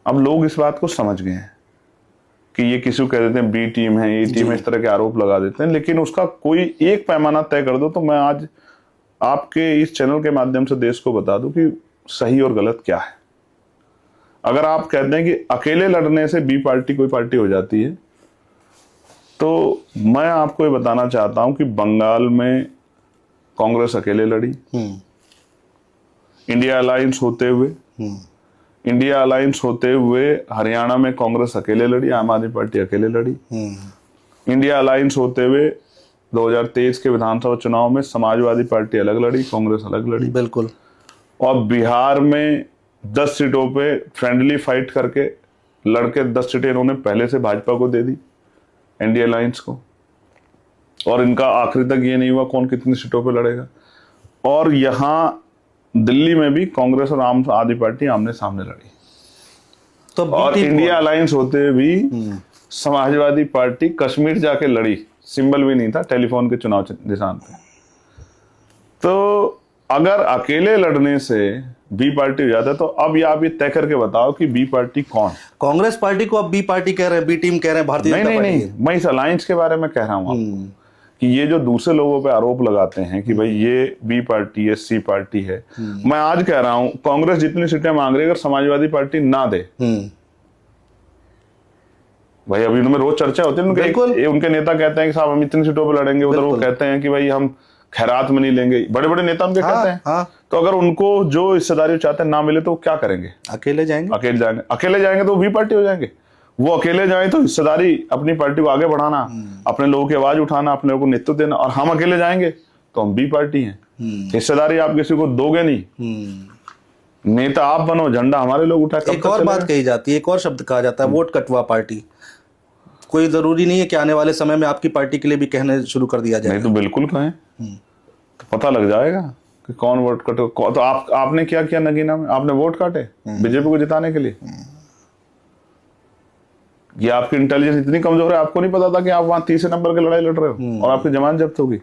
अब लोग इस बात को समझ गए हैं कि ये किसी को कह देते हैं बी टीम है, ए टीम है, इस तरह के आरोप लगा देते हैं, लेकिन उसका कोई एक पैमाना तय कर दो। तो मैं आज आपके इस चैनल के माध्यम से देश को बता दूं कि सही और गलत क्या है। अगर आप कहते हैं कि अकेले लड़ने से बी पार्टी कोई पार्टी हो जाती है, तो मैं आपको ये बताना चाहता हूं कि बंगाल में कांग्रेस अकेले लड़ी, इंडिया अलायंस होते हुए हरियाणा में कांग्रेस अकेले लड़ी, आम आदमी पार्टी अकेले लड़ी। इंडिया अलायंस होते हुए 2023 के विधानसभा चुनाव में समाजवादी पार्टी अलग लड़ी, कांग्रेस अलग लड़ी। बिल्कुल। और बिहार में 10 सीटों पे फ्रेंडली फाइट करके लड़के 10 सीटें इन्होंने पहले से भाजपा को दे दी, एनडीए अलायंस को। और इनका आखिरी तक ये नहीं हुआ कौन कितनी सीटों पे लड़ेगा। और यहां दिल्ली में भी कांग्रेस और आम आदमी पार्टी आमने सामने लड़ी। तो और इंडिया अलायंस होते हुए भी समाजवादी पार्टी कश्मीर जाके लड़ी, सिंबल भी नहीं था टेलीफोन के चुनाव निशान पे। तो अगर अकेले लड़ने से बी पार्टी हो जाता है, तो अब ये आप ये तय करके बताओ कि बी पार्टी कौन? कांग्रेस पार्टी को अब बी पार्टी कह रहे हैं, बी टीम कह रहे हैं, भारतीय जनता पार्टी। नहीं, मैं इस अलायंस के बारे में कह रहा हूं आपको कि ये जो दूसरे लोगों पे आरोप लगाते हैं कि भाई ये बी पार्टी है, सी पार्टी है, मैं आज कह रहा हूं कांग्रेस जितनी सीटें मांग रही है, अगर समाजवादी पार्टी ना दे, भाई अभी उनमें रोज चर्चा होती है, उनके नेता कहते हैं कि साहब हम इतनी सीटों पर लड़ेंगे, उधर वो कहते हैं कि भाई हम खैरात में नहीं लेंगे, बड़े बड़े नेता उनके कहते हैं। तो अगर उनको जो हिस्सेदारी चाहते हैं ना मिले तो वो क्या करेंगे? अकेले जाएंगे तो बी पार्टी हो जाएंगे। वो अकेले जाए तो हिस्सेदारी अपनी पार्टी को आगे बढ़ाना, अपने लोगों की आवाज उठाना, अपने लोगों को नेतृत्व देना। और हम अकेले जाएंगे तो हम बी पार्टी हैं, हिस्सेदारी आप किसी को दोगे नहीं, नेता आप बनो, झंडा हमारे लोग उठाए। एक और बात कही जाती है, एक और शब्द कहा जाता है, वोट कटवा पार्टी। कोई जरूरी नहीं है कि आने वाले समय में आपकी पार्टी के लिए भी कहने शुरू कर दिया जाए। नहीं तो बिल्कुल कहें, तो पता लग जाएगा कि कौन वोट काटे। तो आपने क्या किया नगीना में? आपने वोट काटे बीजेपी को जिताने के लिए। ये आपकी इंटेलिजेंस इतनी कमजोर है, आपको नहीं पता था कि आप वहां तीसरे नंबर की लड़ाई लड़ रहे हो और आपकी जमानत जब्त होगी।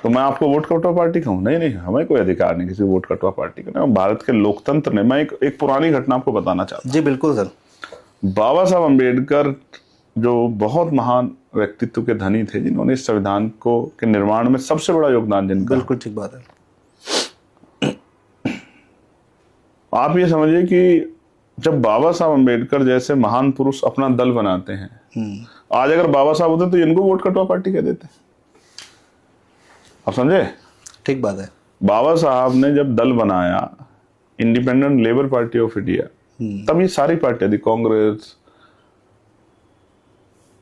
तो मैं आपको वोट कटवा पार्टी कहूँ? नहीं, हमें कोई अधिकार नहीं किसी वोट कटवा पार्टी का। भारत के लोकतंत्र ने, मैं एक पुरानी घटना आपको बताना चाहता हूँ। जी बिल्कुल सर। बाबा साहब अम्बेडकर जो बहुत महान व्यक्तित्व के धनी थे, जिन्होंने इस संविधान के निर्माण में सबसे बड़ा योगदान जिनका। बिल्कुल ठीक बात है। आप ये समझिए कि जब बाबा साहब अम्बेडकर जैसे महान पुरुष अपना दल बनाते हैं, आज अगर बाबा साहब होते तो इनको वोट कटवा पार्टी कह देते। आप समझे? ठीक बात है। बाबा साहब ने जब दल बनाया independent labour party of India, तब ये सारी पार्टियां थी, कांग्रेस,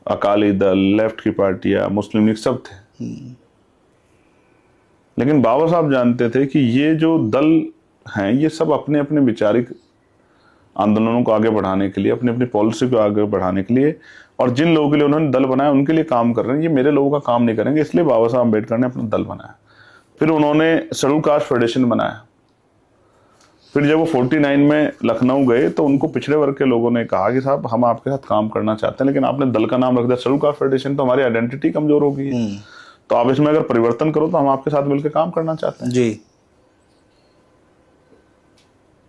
अकाली दल, लेफ्ट की पार्टियां, मुस्लिम लीग, सब थे। लेकिन बाबा साहब जानते थे कि ये जो दल हैं ये सब अपने अपने विचारिक आंदोलनों को आगे बढ़ाने के लिए, अपनी अपनी पॉलिसी को आगे बढ़ाने के लिए, और जिन लोगों के लिए उन्होंने दल बनाया उनके लिए काम कर रहे हैं। ये मेरे लोगों का काम नहीं करेंगे, इसलिए बाबा साहब अम्बेडकर ने अपना दल बनाया। फिर उन्होंने शेड्यूल कास्ट फेडरेशन बनाया। फिर जब वो 49 में लखनऊ गए तो उनको पिछड़े वर्ग के लोगों ने कहा कि साहब हम आपके साथ काम करना चाहते हैं, लेकिन आपने दल का नाम रख दिया शेड्यूल कास्ट फेडरेशन, तो हमारी आइडेंटिटी कमजोर हो गई है, तो आप इसमें अगर परिवर्तन करो तो हम आपके साथ मिलकर काम करना चाहते हैं जी।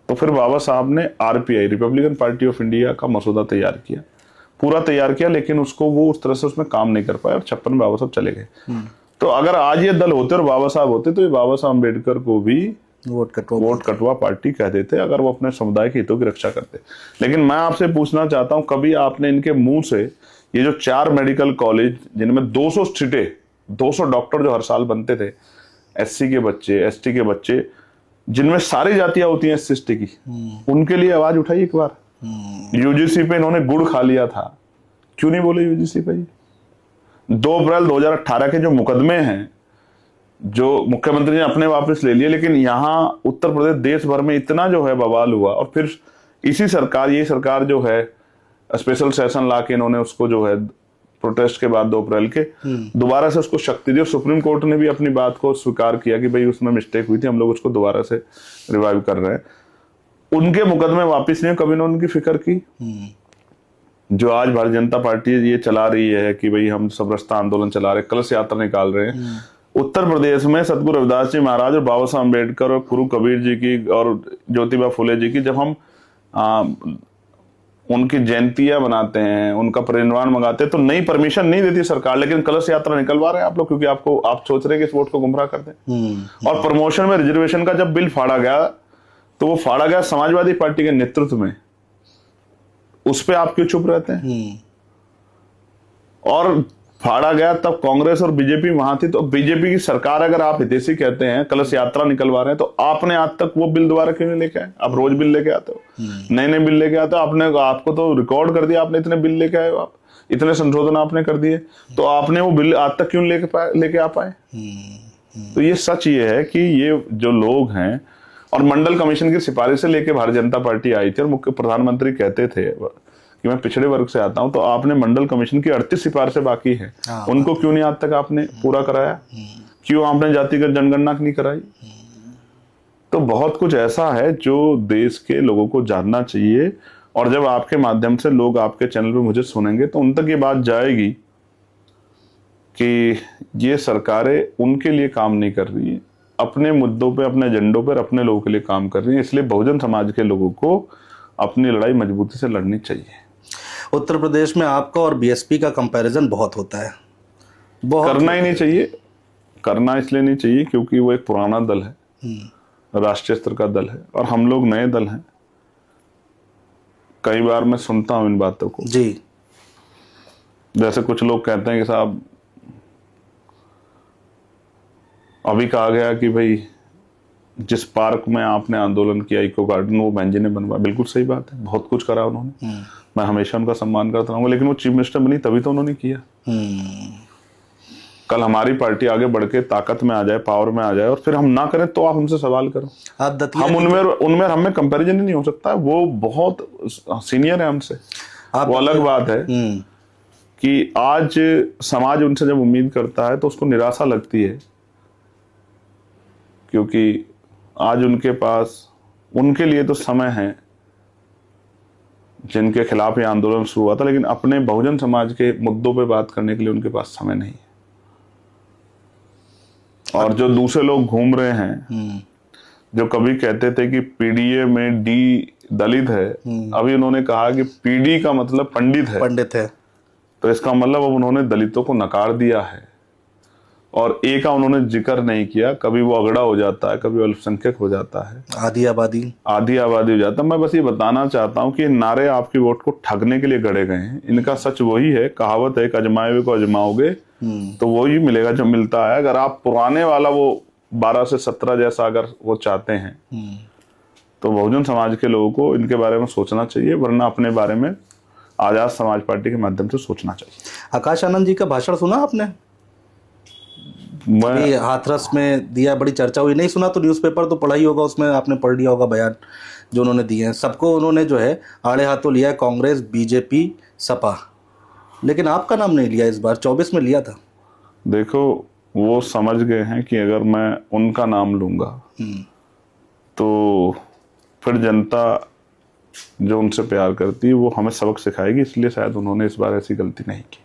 तो फिर बाबा साहब ने RPI, Republican party of India का मसौदा तैयार किया, पूरा तैयार किया, लेकिन उसको वो उस तरह से उसमें काम नहीं कर पाया और 56 में बाबा साहब चले गए। तो अगर आज ये दल होते और बाबा साहब होते तो ये बाबा साहब अम्बेडकर को भी वोट कटवा पार्टी कह देते अगर वो अपने समुदाय के हितों की रक्षा करते। लेकिन मैं आपसे पूछना चाहता हूं, कभी आपने इनके मुंह से ये जो 4 मेडिकल कॉलेज जिनमें 200 सीटें, 200 डॉक्टर जो हर साल बनते थे, एससी के बच्चे, एसटी के बच्चे, जिनमें सारी जातियां होती हैं एससी एसटी की, उनके लिए आवाज उठाई एक बार? यूजीसी पे इन्होंने गुड़ खा लिया था, क्यों नहीं बोले यूजीसी पे? 2 अप्रैल 2018 के जो मुकदमे हैं जो मुख्यमंत्री ने अपने वापस ले लिए, लेकिन यहाँ उत्तर प्रदेश देश भर में इतना जो है बवाल हुआ, और फिर इसी सरकार, ये सरकार जो है स्पेशल सेशन ला के इन्होंने उसको जो है प्रोटेस्ट के बाद 2 अप्रैल के दोबारा से उसको शक्ति दी। सुप्रीम कोर्ट ने भी अपनी बात को स्वीकार किया कि भाई उसमें मिस्टेक हुई थी, हम लोग उसको दोबारा से रिवाइव कर रहे हैं। उनके मुकदमे वापिस नहीं, कभी ने उनकी फिक्र की? जो आज भारतीय जनता पार्टी ये चला रही है कि भाई हम सब रास्ता आंदोलन चला रहे हैं, कलश यात्रा निकाल रहे हैं, उत्तर प्रदेश में सतगुरु रविदास जी महाराज और बाबा साहब अम्बेडकर और गुरु कबीर जी की और ज्योतिबा फुले जी की जब हम उनकी जयंतियां बनाते हैं, उनका परिनिर्वाण मंगाते हैं, तो नई परमिशन नहीं देती सरकार, लेकिन कलश यात्रा निकलवा रहे हैं आप लोग, क्योंकि आप सोच रहे हैं कि इस वोट को गुमराह कर दें। और प्रमोशन में रिजर्वेशन का जब बिल फाड़ा गया तो वो फाड़ा गया समाजवादी पार्टी के नेतृत्व में, उस पर आप क्यों चुप रहते हैं? और फाड़ा गया तब कांग्रेस और बीजेपी वहां थी, तो बीजेपी की सरकार, अगर आप हितैषी कहते हैं, कलश यात्रा निकलवा रहे हैं, तो आपने आज तक वो बिल दोबारा क्यों नहीं लेके आए? आप रोज बिल लेके आते हो, नए नए बिल लेके आते हो, आपको तो रिकॉर्ड कर दिया, आपने इतने बिल लेके आए हो, आप इतने संशोधन आपने कर दिए, तो आपने वो बिल आज तक क्यों लेके आ पाए? तो ये सच ये है कि ये जो लोग हैं, और मंडल कमीशन की सिफारिश से लेके भारतीय जनता पार्टी आई थी, और मुख्य प्रधानमंत्री कहते थे कि मैं पिछड़े वर्ग से आता हूं, तो आपने मंडल कमीशन की 38 सिफारिशें बाकी हैं, उनको क्यों नहीं आज तक आपने पूरा कराया? क्यों आपने जातिगत जनगणना नहीं कराई? तो बहुत कुछ ऐसा है जो देश के लोगों को जानना चाहिए, और जब आपके माध्यम से लोग आपके चैनल पे मुझे सुनेंगे तो उन तक ये बात जाएगी कि ये सरकारें उनके लिए काम नहीं कर रही है, अपने मुद्दों पे, अपने एजेंडों पर, अपने लोगों के लिए काम कर रही है। इसलिए बहुजन समाज के लोगों को अपनी लड़ाई मजबूती से लड़नी चाहिए। उत्तर प्रदेश में आपका और बीएसपी का कंपैरिजन बहुत होता है, करना ही नहीं चाहिए। करना इसलिए नहीं चाहिए क्योंकि वो एक पुराना दल है, राष्ट्रीय स्तर का दल है, और हम लोग नए दल हैं। कई बार मैं सुनता हूं इन बातों को जी, जैसे कुछ लोग कहते हैं कि साहब अभी कहा गया कि भाई जिस पार्क में आपने आंदोलन किया, इको गार्डन, वो बहन जी ने बनवाया। बिल्कुल सही बात है, बहुत कुछ करा उन्होंने, मैं हमेशा उनका सम्मान करता रहूंगा, लेकिन वो चीफ मिनिस्टर बनी तभी तो उन्होंने किया। कल हमारी पार्टी आगे बढ़ के ताकत में आ जाए, पावर में आ जाए, और फिर हम ना करें तो आप हमसे सवाल करो। हम उनमें हमें कंपैरिजन ही नहीं हो सकता। वो बहुत सीनियर है हमसे, वो अलग बात है कि आज समाज उनसे जब उम्मीद करता है तो उसको निराशा लगती है, क्योंकि आज उनके पास, उनके लिए तो समय है जिनके खिलाफ ये आंदोलन शुरू हुआ था, लेकिन अपने बहुजन समाज के मुद्दों पे बात करने के लिए उनके पास समय नहीं है। और जो दूसरे लोग घूम रहे हैं, जो कभी कहते थे कि पीडीए में डी दलित है, अभी उन्होंने कहा कि पीडी का मतलब पंडित है, तो इसका मतलब अब उन्होंने दलितों को नकार दिया है। और ए का उन्होंने जिक्र नहीं किया। कभी वो अगड़ा हो जाता है, कभी अल्पसंख्यक हो जाता है, आधी आबादी हो जाता है। मैं बस ये बताना चाहता हूँ कि नारे आपकी वोट को ठगने के लिए गढ़े गए हैं। इनका सच वही है, कहावत है, अजमाए हुए को अजमाओगे तो वही मिलेगा जो मिलता है। अगर आप पुराने वाला वो 12 से 17 जैसा अगर वो चाहते हैं तो बहुजन समाज के लोगों को इनके बारे में सोचना चाहिए, वरना अपने बारे में आजाद समाज पार्टी के माध्यम से सोचना चाहिए। आकाश आनंद जी का भाषण सुना आपने? अभी हाथरस में दिया, बड़ी चर्चा हुई, नहीं सुना तो न्यूज़पेपर तो पढ़ा ही होगा, उसमें आपने पढ़ लिया होगा बयान जो उन्होंने दिए हैं। सबको उन्होंने जो है आड़े हाथों लिया है, कांग्रेस, बीजेपी, सपा, लेकिन आपका नाम नहीं लिया। इस बार 24 में लिया था। देखो, वो समझ गए हैं कि अगर मैं उनका नाम लूंगा तो फिर जनता जो उनसे प्यार करती है वो हमें सबक सिखाएगी, इसलिए शायद उन्होंने इस बार ऐसी गलती नहीं की।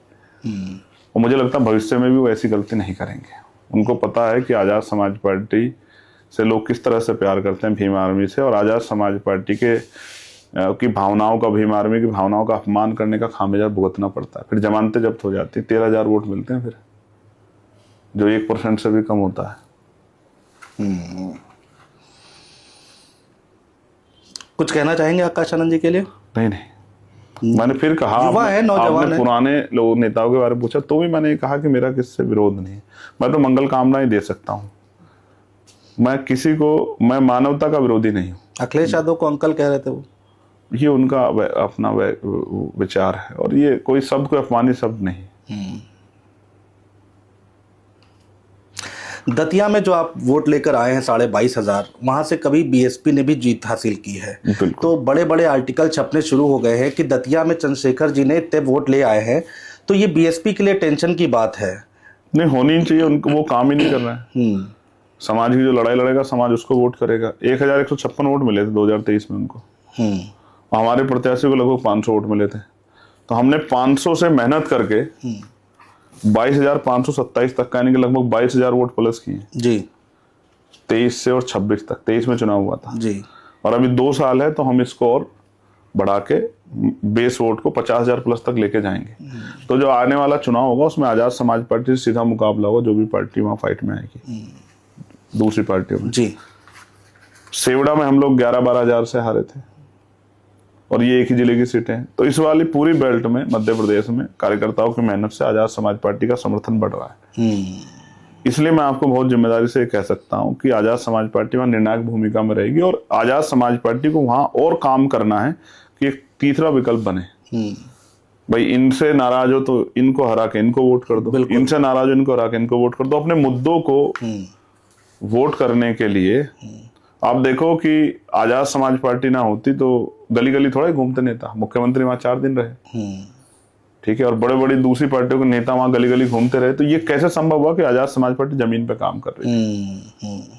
और मुझे लगता है भविष्य में भी वो ऐसी गलती नहीं करेंगे। उनको पता है कि आज़ाद समाज पार्टी से लोग किस तरह से प्यार करते हैं, भीम आर्मी से, और आज़ाद समाज पार्टी की भावनाओं का, भीम आर्मी की भावनाओं का अपमान करने का खामियाजा भुगतना पड़ता है। फिर जमानतें जब्त हो जाती है, 13,000 वोट मिलते हैं फिर, जो 1% से भी कम होता है। कुछ कहना चाहेंगे आकाश आनंद जी के लिए? नहीं, मैंने फिर कहा, युवा है, नौजवान आपने है। पुराने लोग नेताओं के बारे में पूछा तो भी मैंने कहा कि मेरा किससे विरोध नहीं है। मैं तो मंगल कामनाएं दे सकता हूँ, मैं मानवता का विरोधी नहीं हूँ। अखिलेश यादव को अंकल कह रहे थे वो, ये उनका अपना विचार है, और ये कोई शब्द, कोई अपमानित शब्द नहीं। दतिया में जो आप वोट लेकर आए हैं 22,500, वहां से कभी बीएसपी ने भी जीत हासिल की है। तो बड़े बड़े आर्टिकल छपने शुरू हो गए हैं कि दतिया में चंद्रशेखर जी ने इतने वोट ले आए हैं, तो ये बीएसपी के लिए टेंशन की बात है। नहीं, होनी नहीं चाहिए, उनको वो काम ही नहीं कर रहे हैं। समाज की जो लड़ाई लड़ेगा समाज उसको वोट करेगा। 1,156 वोट मिले थे 2023 में उनको, हमारे प्रत्याशी को लगभग 500 वोट मिले थे। तो हमने 500 से मेहनत करके 22,527 तक का, यानी कि लगभग 22,000 वोट प्लस किए जी, 23 से और 26 तक। 23 में चुनाव हुआ था जी, और अभी 2 साल है, तो हम इसको और बढ़ा के बेस वोट को 50,000 प्लस तक लेके जाएंगे। तो जो आने वाला चुनाव होगा उसमें आजाद समाज पार्टी से सीधा मुकाबला होगा, जो भी पार्टी वहां फाइट में आएगी दूसरी पार्टियों में। जी, सेवड़ा में हम लोग 11-12 हजार से हारे थे, और ये एक ही जिले की सीटें हैं। तो इस वाली पूरी बेल्ट में, मध्य प्रदेश में, कार्यकर्ताओं की मेहनत से आजाद समाज पार्टी का समर्थन बढ़ रहा है। इसलिए मैं आपको बहुत जिम्मेदारी से कह सकता हूं कि आजाद समाज पार्टी वहां निर्णायक भूमिका में रहेगी, और आजाद समाज पार्टी को वहां और काम करना है कि एक तीसरा विकल्प बने। भाई, इनसे नाराज हो तो इनको हरा के इनको वोट कर दो, इनसे नाराज हो इनको हरा के इनको वोट कर दो। अपने मुद्दों को वोट करने के लिए आप देखो कि आजाद समाज पार्टी ना होती तो गली गली थोड़ा ही घूमते नेता, मुख्यमंत्री वहां 4 दिन रहे, ठीक है, और बड़े बड़ी दूसरी पार्टियों के नेता वहां गली गली घूमते रहे। तो ये कैसे संभव हुआ कि आजाद समाज पार्टी जमीन पे काम कर रही है?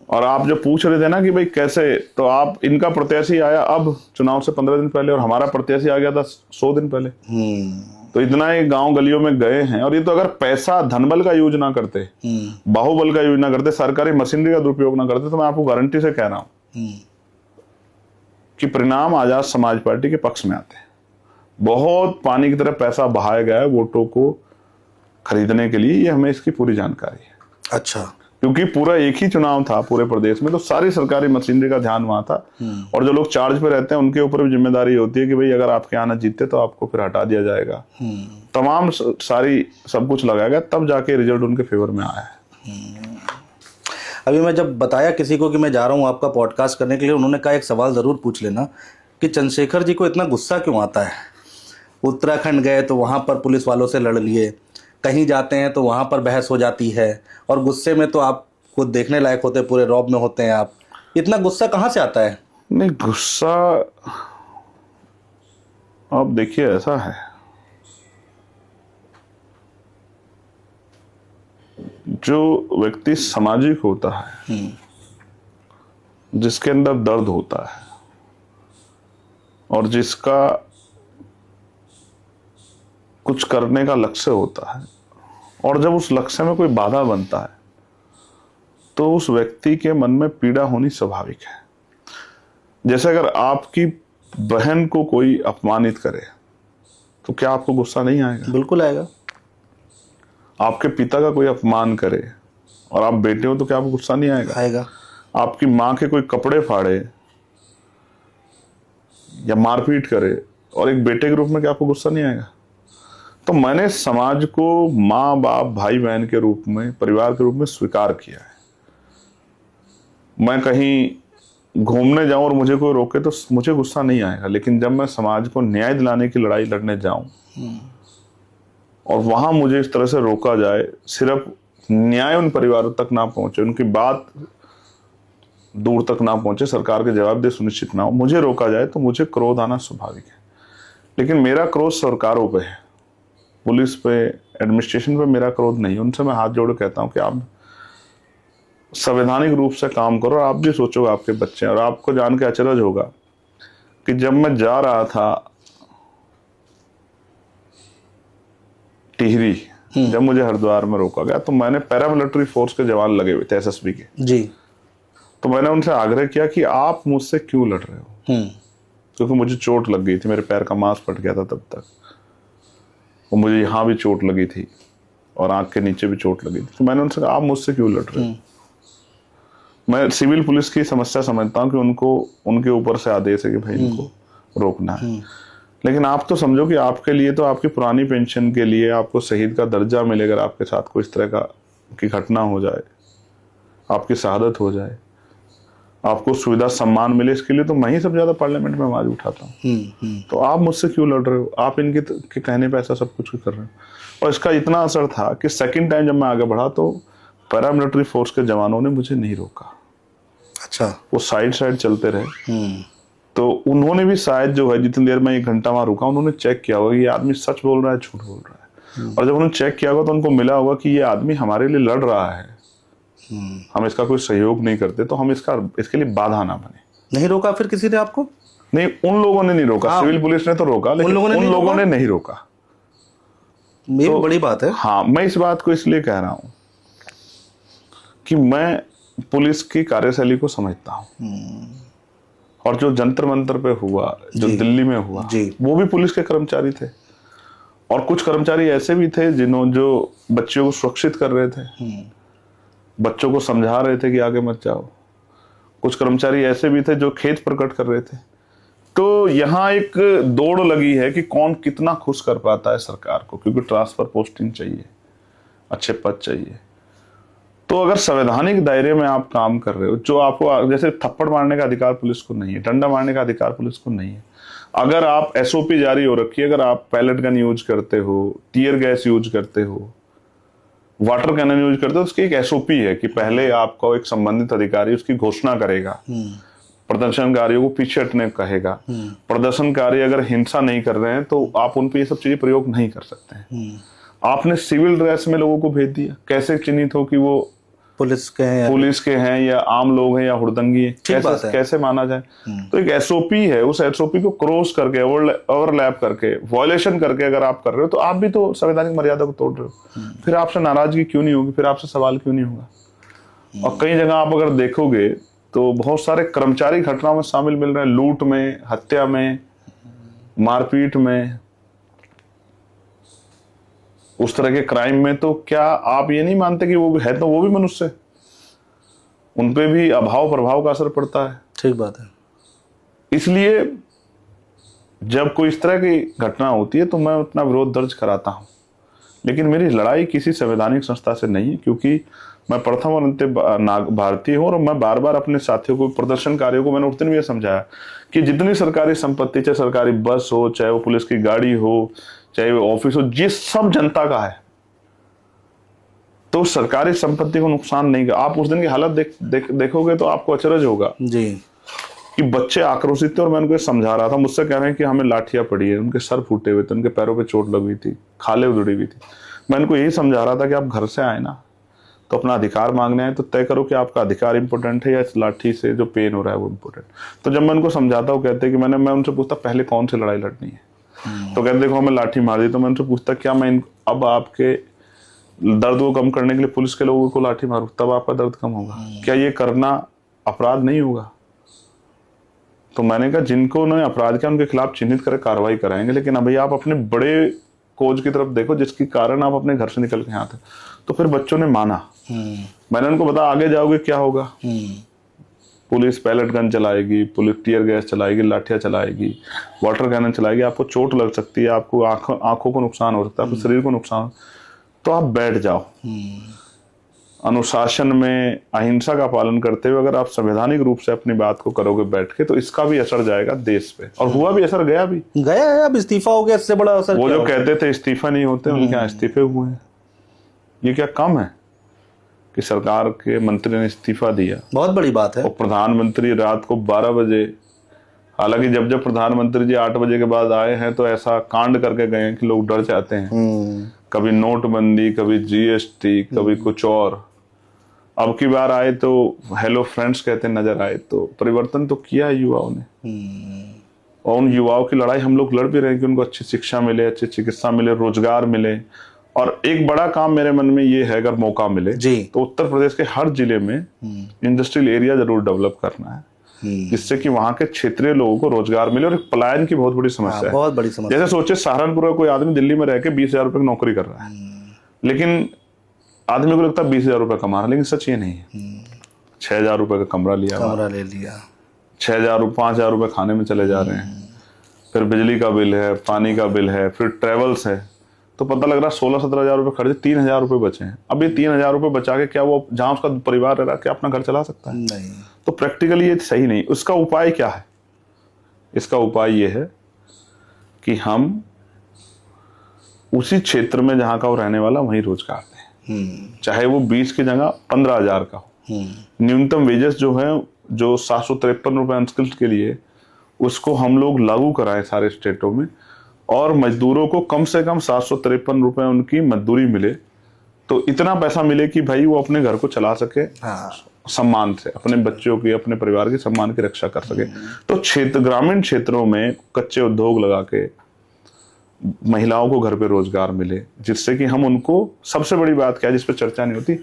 और आप जो पूछ रहे थे ना कि भाई कैसे, तो आप, इनका प्रत्याशी आया अब चुनाव से 15 दिन पहले, और हमारा प्रत्याशी आ गया था 100 दिन पहले। तो इतना ही गांव गलियों में गए हैं। और ये तो अगर पैसा, धनबल का यूज ना करते, बाहुबल का यूज ना करते, सरकारी मशीनरी का दुरुपयोग ना करते, तो मैं आपको गारंटी से कह रहा हूं कि परिणाम आजाद समाज पार्टी के पक्ष में आते हैं। बहुत पानी की तरह पैसा बहाया गया है वोटों को खरीदने के लिए, ये हमें इसकी पूरी जानकारी है। अच्छा, क्योंकि पूरा एक ही चुनाव था पूरे प्रदेश में, तो सारी सरकारी मशीनरी का ध्यान वहां था। और जो लोग चार्ज पे रहते हैं उनके ऊपर भी जिम्मेदारी होती है कि भाई अगर आपके यहाँ ना जीतते तो आपको फिर हटा दिया जाएगा। तमाम सारी सब कुछ लगाया गया, तब जाके रिजल्ट उनके फेवर में आया है। अभी मैं जब बताया किसी को कि मैं जा रहा हूँ आपका पॉडकास्ट करने के लिए, उन्होंने कहा एक सवाल ज़रूर पूछ लेना कि चंद्रशेखर जी को इतना गुस्सा क्यों आता है। उत्तराखंड गए तो वहाँ पर पुलिस वालों से लड़ लिए, कहीं जाते हैं तो वहाँ पर बहस हो जाती है, और गुस्से में तो आप खुद देखने लायक होते, पूरे रौब में होते हैं आप। इतना गुस्सा कहाँ से आता है? नहीं, गुस्सा आप देखिए ऐसा है, जो व्यक्ति सामाजिक होता है, जिसके अंदर दर्द होता है, और जिसका कुछ करने का लक्ष्य होता है, और जब उस लक्ष्य में कोई बाधा बनता है तो उस व्यक्ति के मन में पीड़ा होनी स्वाभाविक है। जैसे अगर आपकी बहन को कोई अपमानित करे तो क्या आपको गुस्सा नहीं आएगा? बिल्कुल आएगा। आपके पिता का कोई अपमान करे और आप बेटे हो तो क्या आपको गुस्सा नहीं आएगा? आएगा। आपकी माँ के कोई कपड़े फाड़े या मारपीट करे और एक बेटे के रूप में क्या आपको गुस्सा नहीं आएगा? तो मैंने समाज को माँ बाप भाई बहन के रूप में, परिवार के रूप में स्वीकार किया है। मैं कहीं घूमने जाऊं और मुझे कोई रोके तो मुझे गुस्सा नहीं आएगा, लेकिन जब मैं समाज को न्याय दिलाने की लड़ाई लड़ने जाऊं और वहां मुझे इस तरह से रोका जाए सिर्फ न्याय उन परिवारों तक ना पहुंचे, उनकी बात दूर तक ना पहुंचे, सरकार के जवाबदेही सुनिश्चित ना हो, मुझे रोका जाए तो मुझे क्रोध आना स्वाभाविक है। लेकिन मेरा क्रोध सरकारों पे है, पुलिस पे, एडमिनिस्ट्रेशन पे मेरा क्रोध नहीं है। उनसे मैं हाथ जोड़ कहता हूं कि आप संवैधानिक रूप से काम करो। और आप भी सोचो आपके बच्चे हैं, और आपको जान के अचरज होगा कि जब मैं जा रहा था टिहरी, जब मुझे हरिद्वार में रोका गया तो मैंने पैरामिलिट्री फोर्स के जवान लगे हुए थे एसएसबी के जी, तो मैंने उनसे आग्रह किया कि आप मुझसे क्यों लड़ रहे हो, क्योंकि मुझे चोट लग गई थी, मेरे पैर का मांस फट गया था तब तक, और मुझे यहाँ भी चोट लगी थी और आंख के नीचे भी चोट लगी थी। तो मैंने उनसे कहा आप मुझसे क्यों लड़ रहे हो। मैं सिविल पुलिस की समस्या समझता हूँ कि उनको उनके ऊपर से आदेश है कि भाई इनको रोकना है, लेकिन आप तो समझो कि आपके लिए तो आपकी पुरानी पेंशन के लिए आपको शहीद का दर्जा मिले, अगर आपके साथ कोई इस तरह की घटना हो जाए, आपकी शहादत हो जाए, आपको सुविधा सम्मान मिले, इसके लिए तो मैं ही सबसे ज्यादा पार्लियामेंट में आवाज उठाता हूँ। तो आप मुझसे क्यों लड़ रहे हो, आप इनके के कहने पे ऐसा सब कुछ कर रहे हो। और इसका इतना असर था कि सेकंड टाइम जब मैं आगे बढ़ा तो पैरामिलिट्री फोर्स के जवानों ने मुझे नहीं रोका। अच्छा, वो साइड चलते रहे। तो उन्होंने भी शायद जो है जितनी देर में 1 घंटा वहां रुका, उन्होंने चेक किया होगा ये आदमी सच बोल रहा है झूठ बोल रहा है। और जब उन्होंने चेक किया होगा तो उनको मिला होगा कि ये आदमी हमारे लिए लड़ रहा है, हम इसका कोई सहयोग नहीं करते, तो हम इसके लिए बाधा ना बने। नहीं रोका फिर किसी ने आपको? नहीं, उन लोगों ने नहीं रोका, सिविल पुलिस ने तो रोका, लेकिन उन लोगों ने नहीं रोका। ये तो बड़ी बात है। हाँ, मैं इस बात को इसलिए कह रहा हूं कि मैं पुलिस की कार्यशैली को समझता हूं, और जो जंतर मंतर पे हुआ, जो दिल्ली में हुआ, वो भी पुलिस के कर्मचारी थे, और कुछ कर्मचारी ऐसे भी थे जो बच्चों को सुरक्षित कर रहे थे, बच्चों को समझा रहे थे कि आगे मत जाओ। कुछ कर्मचारी ऐसे भी थे जो खेद प्रकट कर रहे थे। तो यहाँ एक दौड़ लगी है कि कौन कितना खुश कर पाता है सरकार को, क्योंकि ट्रांसफर पोस्टिंग चाहिए, अच्छे पद चाहिए। तो अगर संवैधानिक दायरे में आप काम कर रहे हो, जो आपको जैसे थप्पड़ मारने का अधिकार पुलिस को नहीं है, डंडा मारने का अधिकार पुलिस को नहीं है, अगर आप एसओपी जारी हो रखी है, अगर आप पैलेट गन यूज करते हो, टीयर गैस यूज करते हो, वाटर कैनन यूज करते हो, उसकी एक एसओपी है कि पहले आपको एक संबंधित अधिकारी उसकी घोषणा करेगा, प्रदर्शनकारियों को पीछे हटने कहेगा, प्रदर्शनकारी अगर हिंसा नहीं कर रहे हैं तो आप उन पे ये सब चीजें प्रयोग नहीं कर सकते हैं। आपने सिविल ड्रेस में लोगों को भेज दिया, कैसे चिन्हित हो कि वो पुलिस के हैं या आम लोग हैं या हुड़दंगी है, कैसे माना जाए। तो एक एसओपी है, उस एसओपी को क्रॉस करके, ओवरलैप करके, वायलेशन करके अगर आप कर रहे हो तो आप भी तो संवैधानिक मर्यादा को तोड़ रहे हो। फिर आपसे नाराजगी क्यों नहीं होगी, फिर आपसे सवाल क्यों नहीं होगा। और कई जगह आप अगर देखोगे तो बहुत सारे कर्मचारी घटनाओं में शामिल मिल रहे हैं, लूट में, हत्या में, मारपीट में, उस तरह के क्राइम में। तो क्या आप ये नहीं मानते कि वो है तो वो भी मनुष्य, उनपे भी अभाव प्रभाव का असर पड़ता है। ठीक बात है। इसलिए जब कोई इस तरह की घटना होती है तो मैं अपना विरोध दर्ज कराता हूं, लेकिन मेरी लड़ाई किसी संवैधानिक संस्था से नहीं है, क्योंकि मैं प्रथम और अंतिम भारतीय हूं। और मैं बार बार अपने साथियों को, प्रदर्शनकारियों को मैंने उस दिन भी ये समझाया कि जितनी सरकारी संपत्ति, चाहे सरकारी बस हो, चाहे वो पुलिस की गाड़ी हो, चाहे वो ऑफिस हो, जिस सब जनता का है, तो सरकारी संपत्ति को नुकसान नहीं कर। आप उस दिन की हालत देखोगे तो आपको अचरज होगा जी कि बच्चे आक्रोशित थे, और मैं उनको समझा रहा था, मुझसे कह रहे हैं कि हमें लाठियां पड़ी है, उनके सर फूटे हुए थे, उनके पैरों पे चोट लगी थी, खाले उधड़ी हुई थी। मैं उनको यही समझा रहा था कि आप घर से आए ना, तो अपना अधिकार मांगने आए तो तय करो कि आपका अधिकार इंपॉर्टेंट है या इस लाठी से जो पेन हो रहा है वो इंपॉर्टेंट। तो जब मैं उनको समझाता हूँ, कहते हैं कि मैं उनसे पूछता पहले कौन सी लड़ाई लड़नी है, तो कहते देखो हमें लाठी मार दी। तो मैं उनसे पूछता क्या मैं अब आपके दर्द को कम करने के लिए पुलिस के लोगों को लाठी मारूं, तब आपका दर्द कम होगा? क्या ये करना अपराध नहीं होगा? तो मैंने कहा जिनको उन्होंने अपराध किया उनके खिलाफ चिन्हित कर कार्रवाई कराएंगे, लेकिन अभी आप अपने बड़े कोज की तरफ देखो जिसके कारण आप अपने घर से निकल के यहाँ थे। तो फिर बच्चों ने माना। मैंने उनको बताया आगे जाओगे क्या होगा, पुलिस पैलेट गन चलाएगी, पुलिस टीयर गैस चलाएगी, लाठियां चलाएगी, वाटर कैनन चलाएगी, आपको चोट लग सकती है, आपको आंखों को नुकसान हो सकता है, आपके शरीर को नुकसान, तो आप बैठ जाओ। अनुशासन में अहिंसा का पालन करते हुए अगर आप संवैधानिक रूप से अपनी बात को करोगे बैठ के, तो इसका भी असर जाएगा देश पे। और हुआ भी, असर गया है, अब इस्तीफा हो गया, इससे बड़ा असर। वो जो कहते थे इस्तीफा नहीं होते, उनके यहाँ इस्तीफे हुए हैं। ये क्या कम है? कि सरकार के मंत्री ने इस्तीफा दिया। बहुत बड़ी बात है। और प्रधानमंत्री रात को 12 बजे, हालांकि जब जब प्रधानमंत्री जी 8 बजे के बाद आए हैं तो ऐसा कांड करके गए हैं कि लोग डर जाते हैं। कभी नोटबंदी, कभी जीएसटी, कभी कुछ और। अब की बार आए तो हेलो फ्रेंड्स कहते नजर आए। तो परिवर्तन तो किया है युवाओं ने, और उन युवाओं की लड़ाई हम लोग लड़ भी रहे हैं कि उनको अच्छी शिक्षा मिले, अच्छी चिकित्सा मिले, रोजगार मिले। और एक बड़ा काम मेरे मन में ये है, अगर मौका मिले जी तो उत्तर प्रदेश के हर जिले में इंडस्ट्रियल एरिया जरूर डेवलप करना है, जिससे कि वहां के क्षेत्रीय लोगों को रोजगार मिले। और एक पलायन की बहुत बड़ी समस्या है, बहुत बड़ी समस्या। जैसे सोचे सहारनपुर का कोई आदमी दिल्ली में रह के 20,000 रुपए की नौकरी कर रहा है, लेकिन आदमी को लगता है 20,000 रुपए कमा रहा है, लेकिन सच ये नहीं है। 6,000 रुपए का कमरा ले लिया, 6,000 5,000 रुपए खाने में चले जा रहे हैं, फिर बिजली का बिल है, पानी का बिल है, फिर ट्रेवल्स है, तो पता लग रहा है 16-17,000 रुपए खर्चे, 3,000 रुपए बचे हैं। अब ये 3,000 रुपए बचा के क्या वो जहां उसका परिवार रह रहा है क्या अपना घर चला सकता है? नहीं। तो प्रैक्टिकली ये सही नहीं। उसका उपाय क्या है? इसका उपाय ये है कि हम उसी क्षेत्र में जहां का वो रहने वाला वहीं रोजगार दें, चाहे वो 20 की जगह 15,000 का हो। न्यूनतम वेजेस जो है, जो 753 रुपए अनस्किल्ड के लिए, उसको हम लोग लागू कराएं सारे स्टेटों में, और मजदूरों को कम से कम 753 रुपए उनकी मजदूरी मिले, तो इतना पैसा मिले कि भाई वो अपने घर को चला सके सम्मान से, अपने बच्चों की, अपने परिवार के सम्मान की रक्षा कर सके। तो ग्रामीण क्षेत्रों में कच्चे उद्योग लगा के महिलाओं को घर पे रोजगार मिले, जिससे कि हम उनको, सबसे बड़ी बात क्या है जिस पे चर्चा नहीं होती,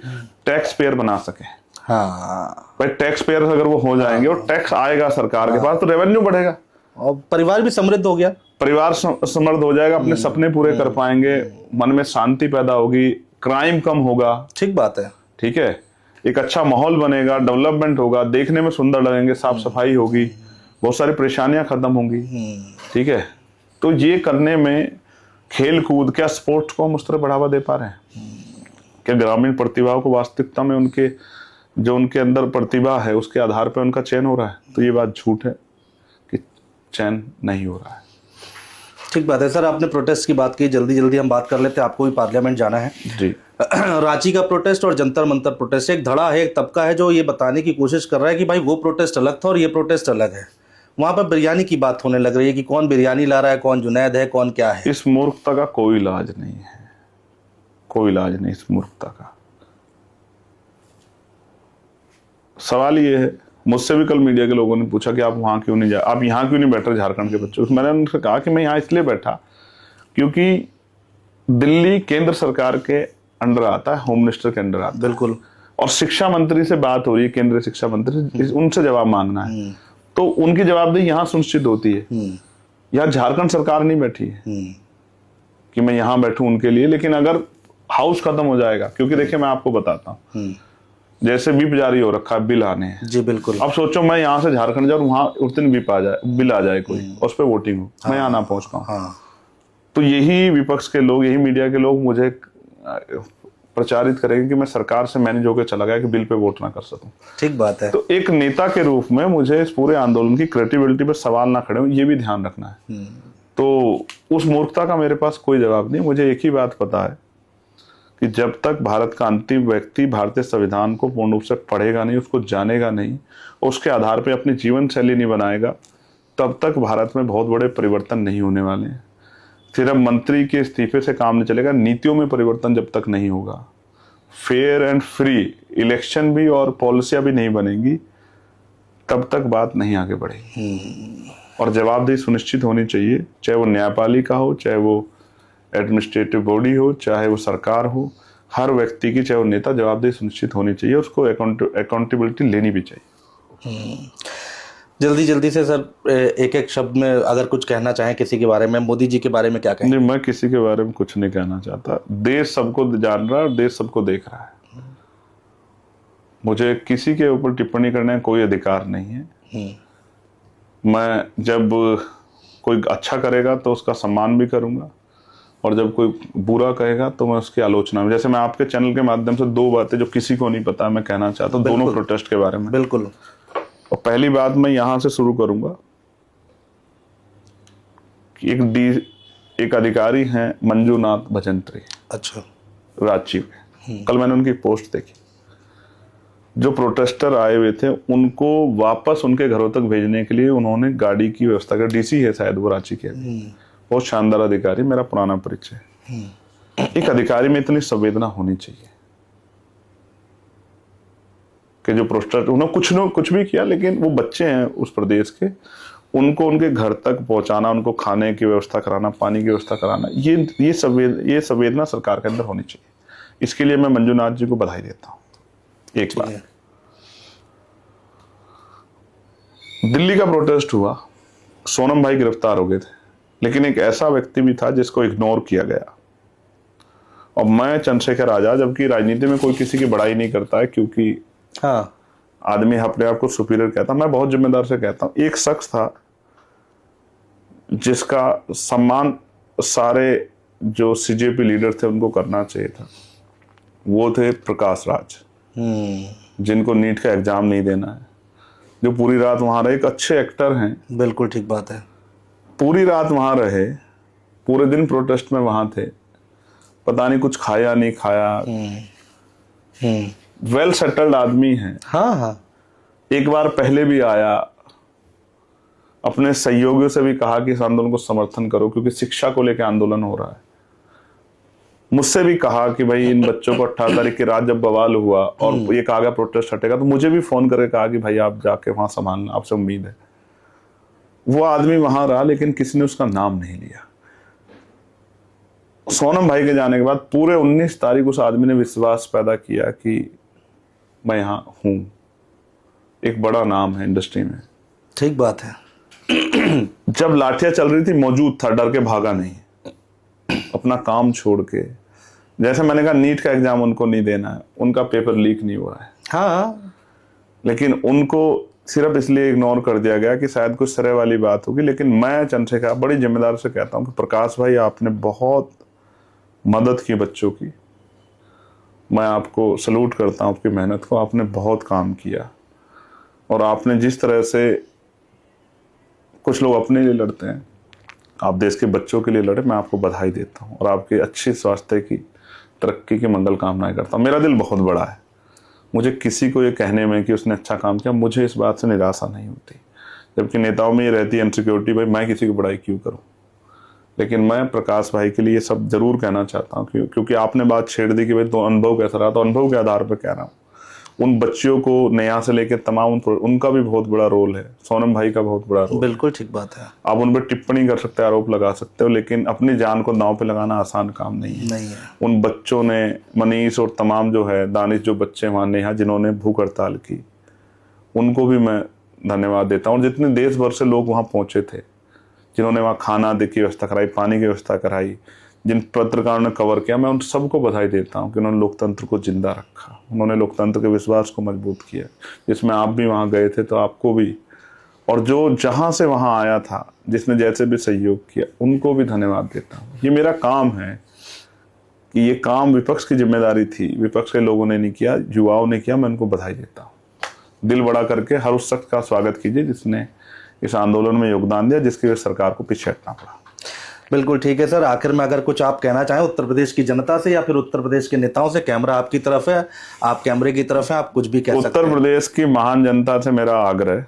टैक्स पेयर बना सके। भाई टैक्स पेयर अगर वो हो जाएंगे और टैक्स आएगा सरकार के पास, तो रेवेन्यू बढ़ेगा और परिवार भी समृद्ध हो गया, परिवार समृद्ध हो जाएगा, अपने सपने पूरे कर पाएंगे, मन में शांति पैदा होगी, क्राइम कम होगा। ठीक बात है। ठीक है, एक अच्छा माहौल बनेगा, डेवलपमेंट होगा, देखने में सुंदर लगेंगे, साफ सफाई होगी, बहुत सारी परेशानियां खत्म होंगी। ठीक है, तो ये करने में खेल कूद, क्या स्पोर्ट्स को हम उस तरह बढ़ावा दे पा रहे हैं? क्या ग्रामीण प्रतिभाओं को वास्तविकता में उनके जो उनके अंदर प्रतिभा है उसके आधार पर उनका चयन हो रहा है? तो ये बात झूठ है कि चयन नहीं हो रहा है। ठीक बात है सर। आपने प्रोटेस्ट की बात की, जल्दी जल्दी हम बात कर लेते हैं, आपको भी पार्लियामेंट जाना है जी। रांची का प्रोटेस्ट और जंतर मंतर प्रोटेस्ट, एक धड़ा है, एक तबका है जो ये बताने की कोशिश कर रहा है कि भाई वो प्रोटेस्ट अलग था और ये प्रोटेस्ट अलग है। वहां पर बिरयानी की बात होने लग रही है कि कौन बिरयानी ला रहा है, कौन जुनैद है, कौन क्या है। इस मूर्खता का कोई इलाज नहीं है, कोई इलाज नहीं इस मूर्खता का। सवाल ये है, मुझसे भी कल मीडिया के लोगों ने पूछा कि आप वहां क्यों नहीं आप यहाँ क्यों नहीं बैठ रहे झारखंड के बच्चों? मैंने उनसे कहा कि मैं यहाँ इसलिए बैठा क्योंकि दिल्ली केंद्र सरकार के अंडर आता है, होम मिनिस्टर के अंडर आता है। बिल्कुल। और शिक्षा मंत्री से बात हो रही है, केंद्रीय शिक्षा मंत्री, उनसे जवाब मांगना है, तो उनकी जवाबदेही यहाँ सुनिश्चित होती है। यहाँ झारखंड सरकार नहीं बैठी है कि मैं यहाँ बैठूं उनके लिए, लेकिन अगर हाउस खत्म हो जाएगा, क्योंकि देखिए मैं आपको बताता हूँ, जैसे विप जारी हो रखा है, बिल आने हैं। जी बिल्कुल। अब सोचो मैं यहाँ से झारखंड जाऊँ, वहां उस दिन विप आ जाए, बिल आ जाए कोई, उस पर वोटिंग हो, मैं यहाँ ना पहुंच पाऊँ। तो यही विपक्ष के लोग, यही मीडिया के लोग मुझे प्रचारित करेंगे कि मैं सरकार से मैनेज होकर चला गया कि बिल पे वोट ना कर सकूं। ठीक बात है। तो एक नेता के रूप में मुझे इस पूरे आंदोलन की क्रेडिबिलिटी पर सवाल ना खड़े हो, ये भी ध्यान रखना है। तो उस मूर्खता का मेरे पास कोई जवाब नहीं। मुझे एक ही बात पता है कि जब तक भारत का अंतिम व्यक्ति भारतीय संविधान को पूर्ण रूप से पढ़ेगा नहीं, उसको जानेगा नहीं, उसके आधार पर अपनी जीवन शैली नहीं बनाएगा, तब तक भारत में बहुत बड़े परिवर्तन नहीं होने वाले हैं। सिर्फ मंत्री के इस्तीफे से काम नहीं चलेगा, नीतियों में परिवर्तन जब तक नहीं होगा, फेयर एंड फ्री इलेक्शन भी और पॉलिसियां भी नहीं बनेंगी, तब तक बात नहीं आगे बढ़ेगी। और जवाबदेही सुनिश्चित होनी चाहिए, चाहे वो न्यायपालिका हो, चाहे वो एडमिनिस्ट्रेटिव बॉडी हो, चाहे वो सरकार हो, हर व्यक्ति की, चाहे वो नेता, जवाबदेही सुनिश्चित होनी चाहिए, उसको अकाउंटेबिलिटी लेनी भी चाहिए। जल्दी जल्दी से सर एक एक शब्द में अगर कुछ कहना चाहें किसी के बारे में, मोदी जी के बारे में क्या कहें? नहीं, मैं किसी के बारे में कुछ नहीं कहना चाहता। देश सबको जान रहा है और देश सबको देख रहा है। मुझे किसी के ऊपर टिप्पणी करने का कोई अधिकार नहीं है। मैं जब कोई अच्छा करेगा तो उसका सम्मान भी करूंगा, और जब कोई बुरा कहेगा तो मैं उसकी आलोचना में, जैसे मैं आपके चैनल के माध्यम से दो बातें जो किसी को नहीं पता मैं कहना चाहता हूँ दोनों प्रोटेस्ट के बारे में। बिल्कुल। और पहली बात मैं यहां से शुरू करूंगा कि एक अधिकारी हैं मंजूनाथ भजंत्री। अच्छा। रांची में, कल मैंने उनकी पोस्ट देखी। जो प्रोटेस्टर आए हुए थे उनको वापस उनके घरों तक भेजने के लिए उन्होंने गाड़ी की व्यवस्था कर। डीसी है शायद वो रांची के, बहुत शानदार अधिकारी, मेरा पुराना परिचय। एक अधिकारी में इतनी संवेदना होनी चाहिए कि जो प्रोटेस्टर उन्होंने कुछ भी किया, लेकिन वो बच्चे हैं उस प्रदेश के, उनको उनके घर तक पहुंचाना, उनको खाने की व्यवस्था कराना, पानी की व्यवस्था कराना, ये संवेदना सरकार के अंदर होनी चाहिए। इसके लिए मैं मंजूनाथ जी को बधाई देता हूं। एक बार दिल्ली का प्रोटेस्ट हुआ, सोनम भाई गिरफ्तार हो गए थे, लेकिन एक ऐसा व्यक्ति भी था जिसको इग्नोर किया गया। और मैं चंद्रशेखर आजाद, जबकि राजनीति में कोई किसी की बड़ाई नहीं करता है, क्योंकि हाँ, आदमी अपने आप को सुपीरियर कहता, मैं बहुत जिम्मेदार से कहता हूं। एक शख्स था जिसका सम्मान सारे जो सीजेपी लीडर थे उनको करना चाहिए था, वो थे प्रकाश राज, जिनको नीट का एग्जाम नहीं देना है, जो पूरी रात वहां रहे। एक अच्छे एक्टर हैं, बिल्कुल ठीक बात है। पूरी रात वहां रहे, पूरे दिन प्रोटेस्ट में वहां थे, पता नहीं कुछ खाया नहीं खाया। वेल सेटल्ड आदमी है। हाँ हाँ, एक बार पहले भी आया, अपने सहयोगियों से भी कहा कि इस आंदोलन को समर्थन करो, क्योंकि शिक्षा को लेकर आंदोलन हो रहा है। मुझसे भी कहा कि भाई इन बच्चों को 18 तारीख की रात जब बवाल हुआ और ये कहा गया प्रोटेस्ट हटेगा, तो मुझे भी फोन करके कहा कि भाई आप जाके वहां संभालना, आपसे उम्मीद है। वो आदमी वहां रहा, लेकिन किसी ने उसका नाम नहीं लिया। सोनम भाई के जाने के बाद पूरे 19 तारीख उस आदमी ने विश्वास पैदा किया कि मैं यहां हूं, एक बड़ा नाम है इंडस्ट्री में। ठीक बात है। जब लाठियां चल रही थी मौजूद था, डर के भागा नहीं, अपना काम छोड़ के। जैसे मैंने कहा नीट का एग्जाम उनको नहीं देना है, उनका पेपर लीक नहीं हुआ है, हाँ, लेकिन उनको सिर्फ इसलिए इग्नोर कर दिया गया कि शायद कुछ तरह वाली बात होगी। लेकिन मैं चंद्रशेखर बड़ी जिम्मेदारी से कहता हूं कि प्रकाश भाई आपने बहुत मदद की बच्चों की, मैं आपको सलूट करता हूं आपकी मेहनत को, आपने बहुत काम किया। और आपने जिस तरह से, कुछ लोग अपने लिए लड़ते हैं, आप देश के बच्चों के लिए लड़े, मैं आपको बधाई देता हूं और आपके अच्छी स्वास्थ्य की, तरक्की की मंगल कामनाएं करता हूं। मेरा दिल बहुत बड़ा है, मुझे किसी को ये कहने में कि उसने अच्छा काम किया, मुझे इस बात से निराशा नहीं होती। जबकि नेताओं में ये रहती है इनसिक्योरिटी, भाई मैं किसी की बड़ाई क्यों करूं। लेकिन मैं प्रकाश भाई के लिए ये सब जरूर कहना चाहता हूँ, क्योंकि आपने बात छेड़ दी कि भाई तो अनुभव कैसा रहा, तो अनुभव के आधार पर कह रहा हूँ। उन बच्चियों को नेहा से लेकर तमाम उनका भी बहुत बड़ा रोल है, सोनम भाई का बहुत बड़ा रोल। बिल्कुल ठीक बात है। आप उन पर टिप्पणी कर सकते हैं, आरोप लगा सकते हो, लेकिन अपनी जान को दांव पे लगाना आसान काम नहीं है। उन बच्चों ने, मनीष और तमाम जो है दानिश, जो बच्चे वहां नेहा जिन्होंने भूख हड़ताल की, उनको भी मैं धन्यवाद देता हूँ। और जितने देश भर से लोग वहां पहुंचे थे, जिन्होंने वहां खाना की व्यवस्था कराई, पानी की व्यवस्था कराई, जिन पत्रकारों ने कवर किया, मैं उन सबको बधाई देता हूं कि उन्होंने लोकतंत्र को जिंदा रखा, उन्होंने लोकतंत्र के विश्वास को मजबूत किया। जिसमें आप भी वहां गए थे तो आपको भी, और जो जहां से वहां आया था, जिसने जैसे भी सहयोग किया, उनको भी धन्यवाद देता हूं। ये मेरा काम है कि ये काम विपक्ष की जिम्मेदारी थी, विपक्ष के लोगों ने नहीं किया, युवाओं ने किया, मैं उनको बधाई देता हूँ। दिल बड़ा करके हर उस शख्स का स्वागत कीजिए जिसने इस आंदोलन में योगदान दिया, जिसकी वजह से सरकार को पीछे हटना पड़ा। बिल्कुल ठीक है सर। आखिर में अगर कुछ आप कहना चाहें उत्तर प्रदेश की जनता से या फिर उत्तर प्रदेश के नेताओं से, कैमरा आपकी तरफ है, आप कैमरे की तरफ है, आप कुछ भी कह सकते हैं। उत्तर प्रदेश की महान जनता से मेरा आग्रह,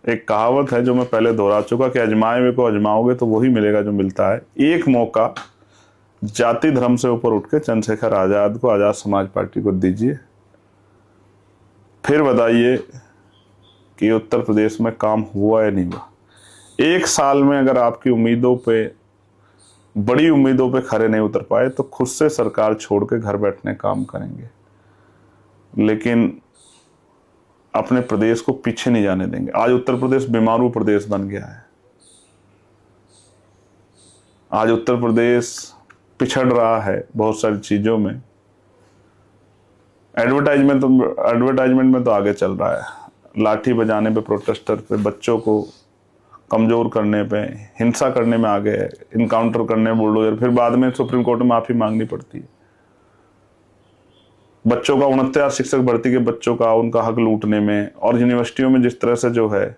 एक कहावत है जो मैं पहले दोहरा चुका कि अजमाए हुए को अजमाओगे तो वही मिलेगा जो मिलता है। एक मौका जाति धर्म से ऊपर उठ के चंद्रशेखर आजाद को, आजाद समाज पार्टी को दीजिए, फिर बताइए कि उत्तर प्रदेश में काम हुआ या नहीं हुआ। एक साल में अगर आपकी उम्मीदों पे, बड़ी उम्मीदों पे खरे नहीं उतर पाए तो खुद से सरकार छोड़ के घर बैठने काम करेंगे, लेकिन अपने प्रदेश को पीछे नहीं जाने देंगे। आज उत्तर प्रदेश बीमारू प्रदेश बन गया है, आज उत्तर प्रदेश पिछड़ रहा है बहुत सारी चीजों में। एडवर्टाइजमेंट में तो आगे चल रहा है, लाठी बजाने पे, प्रोटेस्टर पे, बच्चों को कमजोर करने पे, हिंसा करने में आगे है, इनकाउंटर करने में बुलडोजर, फिर बाद में सुप्रीम कोर्ट में माफी मांगनी पड़ती है। बच्चों का 69 शिक्षक भर्ती के बच्चों का, उनका हक लूटने में, और यूनिवर्सिटियों में जिस तरह से जो है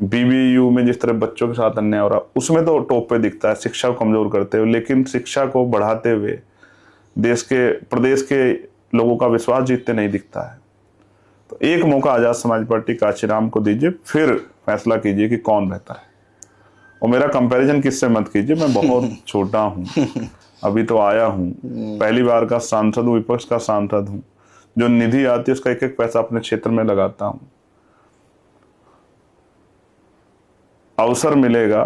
बीबीयू में जिस तरह बच्चों के साथ अन्याय हो रहा, उसमें तो टॉप पे दिखता है शिक्षा को कमजोर करते हुए। लेकिन शिक्षा को बढ़ाते हुए प्रदेश के लोगों का विश्वास जीतते नहीं दिखता है। तो एक मौका आजाद समाज पार्टी कांशीराम को दीजिए, फिर फैसला कीजिए कि कौन बेहतर है। और मेरा कंपैरिजन किससे मत कीजिए, मैं बहुत छोटा हूँ, अभी तो आया हूँ, पहली बार का सांसद हूँ, विपक्ष का सांसद हूँ। जो निधि आती है उसका एक एक पैसा अपने क्षेत्र में लगाता हूँ। अवसर मिलेगा,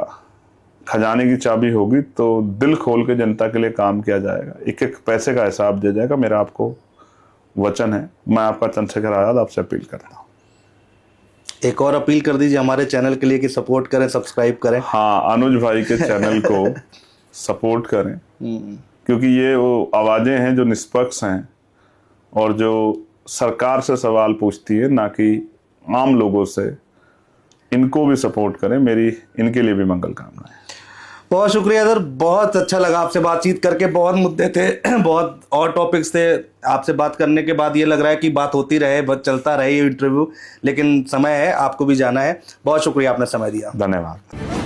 खजाने की चाबी होगी तो दिल खोल के जनता के लिए काम किया जाएगा, एक एक पैसे का हिसाब दिया जाएगा, मेरा आपको वचन है। मैं आपका चंद्रशेखर आजाद आपसे अपील करता हूँ। एक और अपील कर दीजिए हमारे चैनल के लिए कि सपोर्ट करें, सब्सक्राइब करें। हाँ, अनुज भाई के चैनल को सपोर्ट करें, क्योंकि ये वो आवाजें हैं जो निष्पक्ष हैं और जो सरकार से सवाल पूछती है, ना कि आम लोगों से। इनको भी सपोर्ट करें, मेरी इनके लिए भी मंगल कामनाएं। बहुत शुक्रिया सर, बहुत अच्छा लगा आपसे बातचीत करके। बहुत मुद्दे थे, बहुत और टॉपिक्स थे। आपसे बात करने के बाद ये लग रहा है कि बात होती रहे, बस चलता रहे ये इंटरव्यू, लेकिन समय है, आपको भी जाना है। बहुत शुक्रिया, आपने समय दिया। धन्यवाद।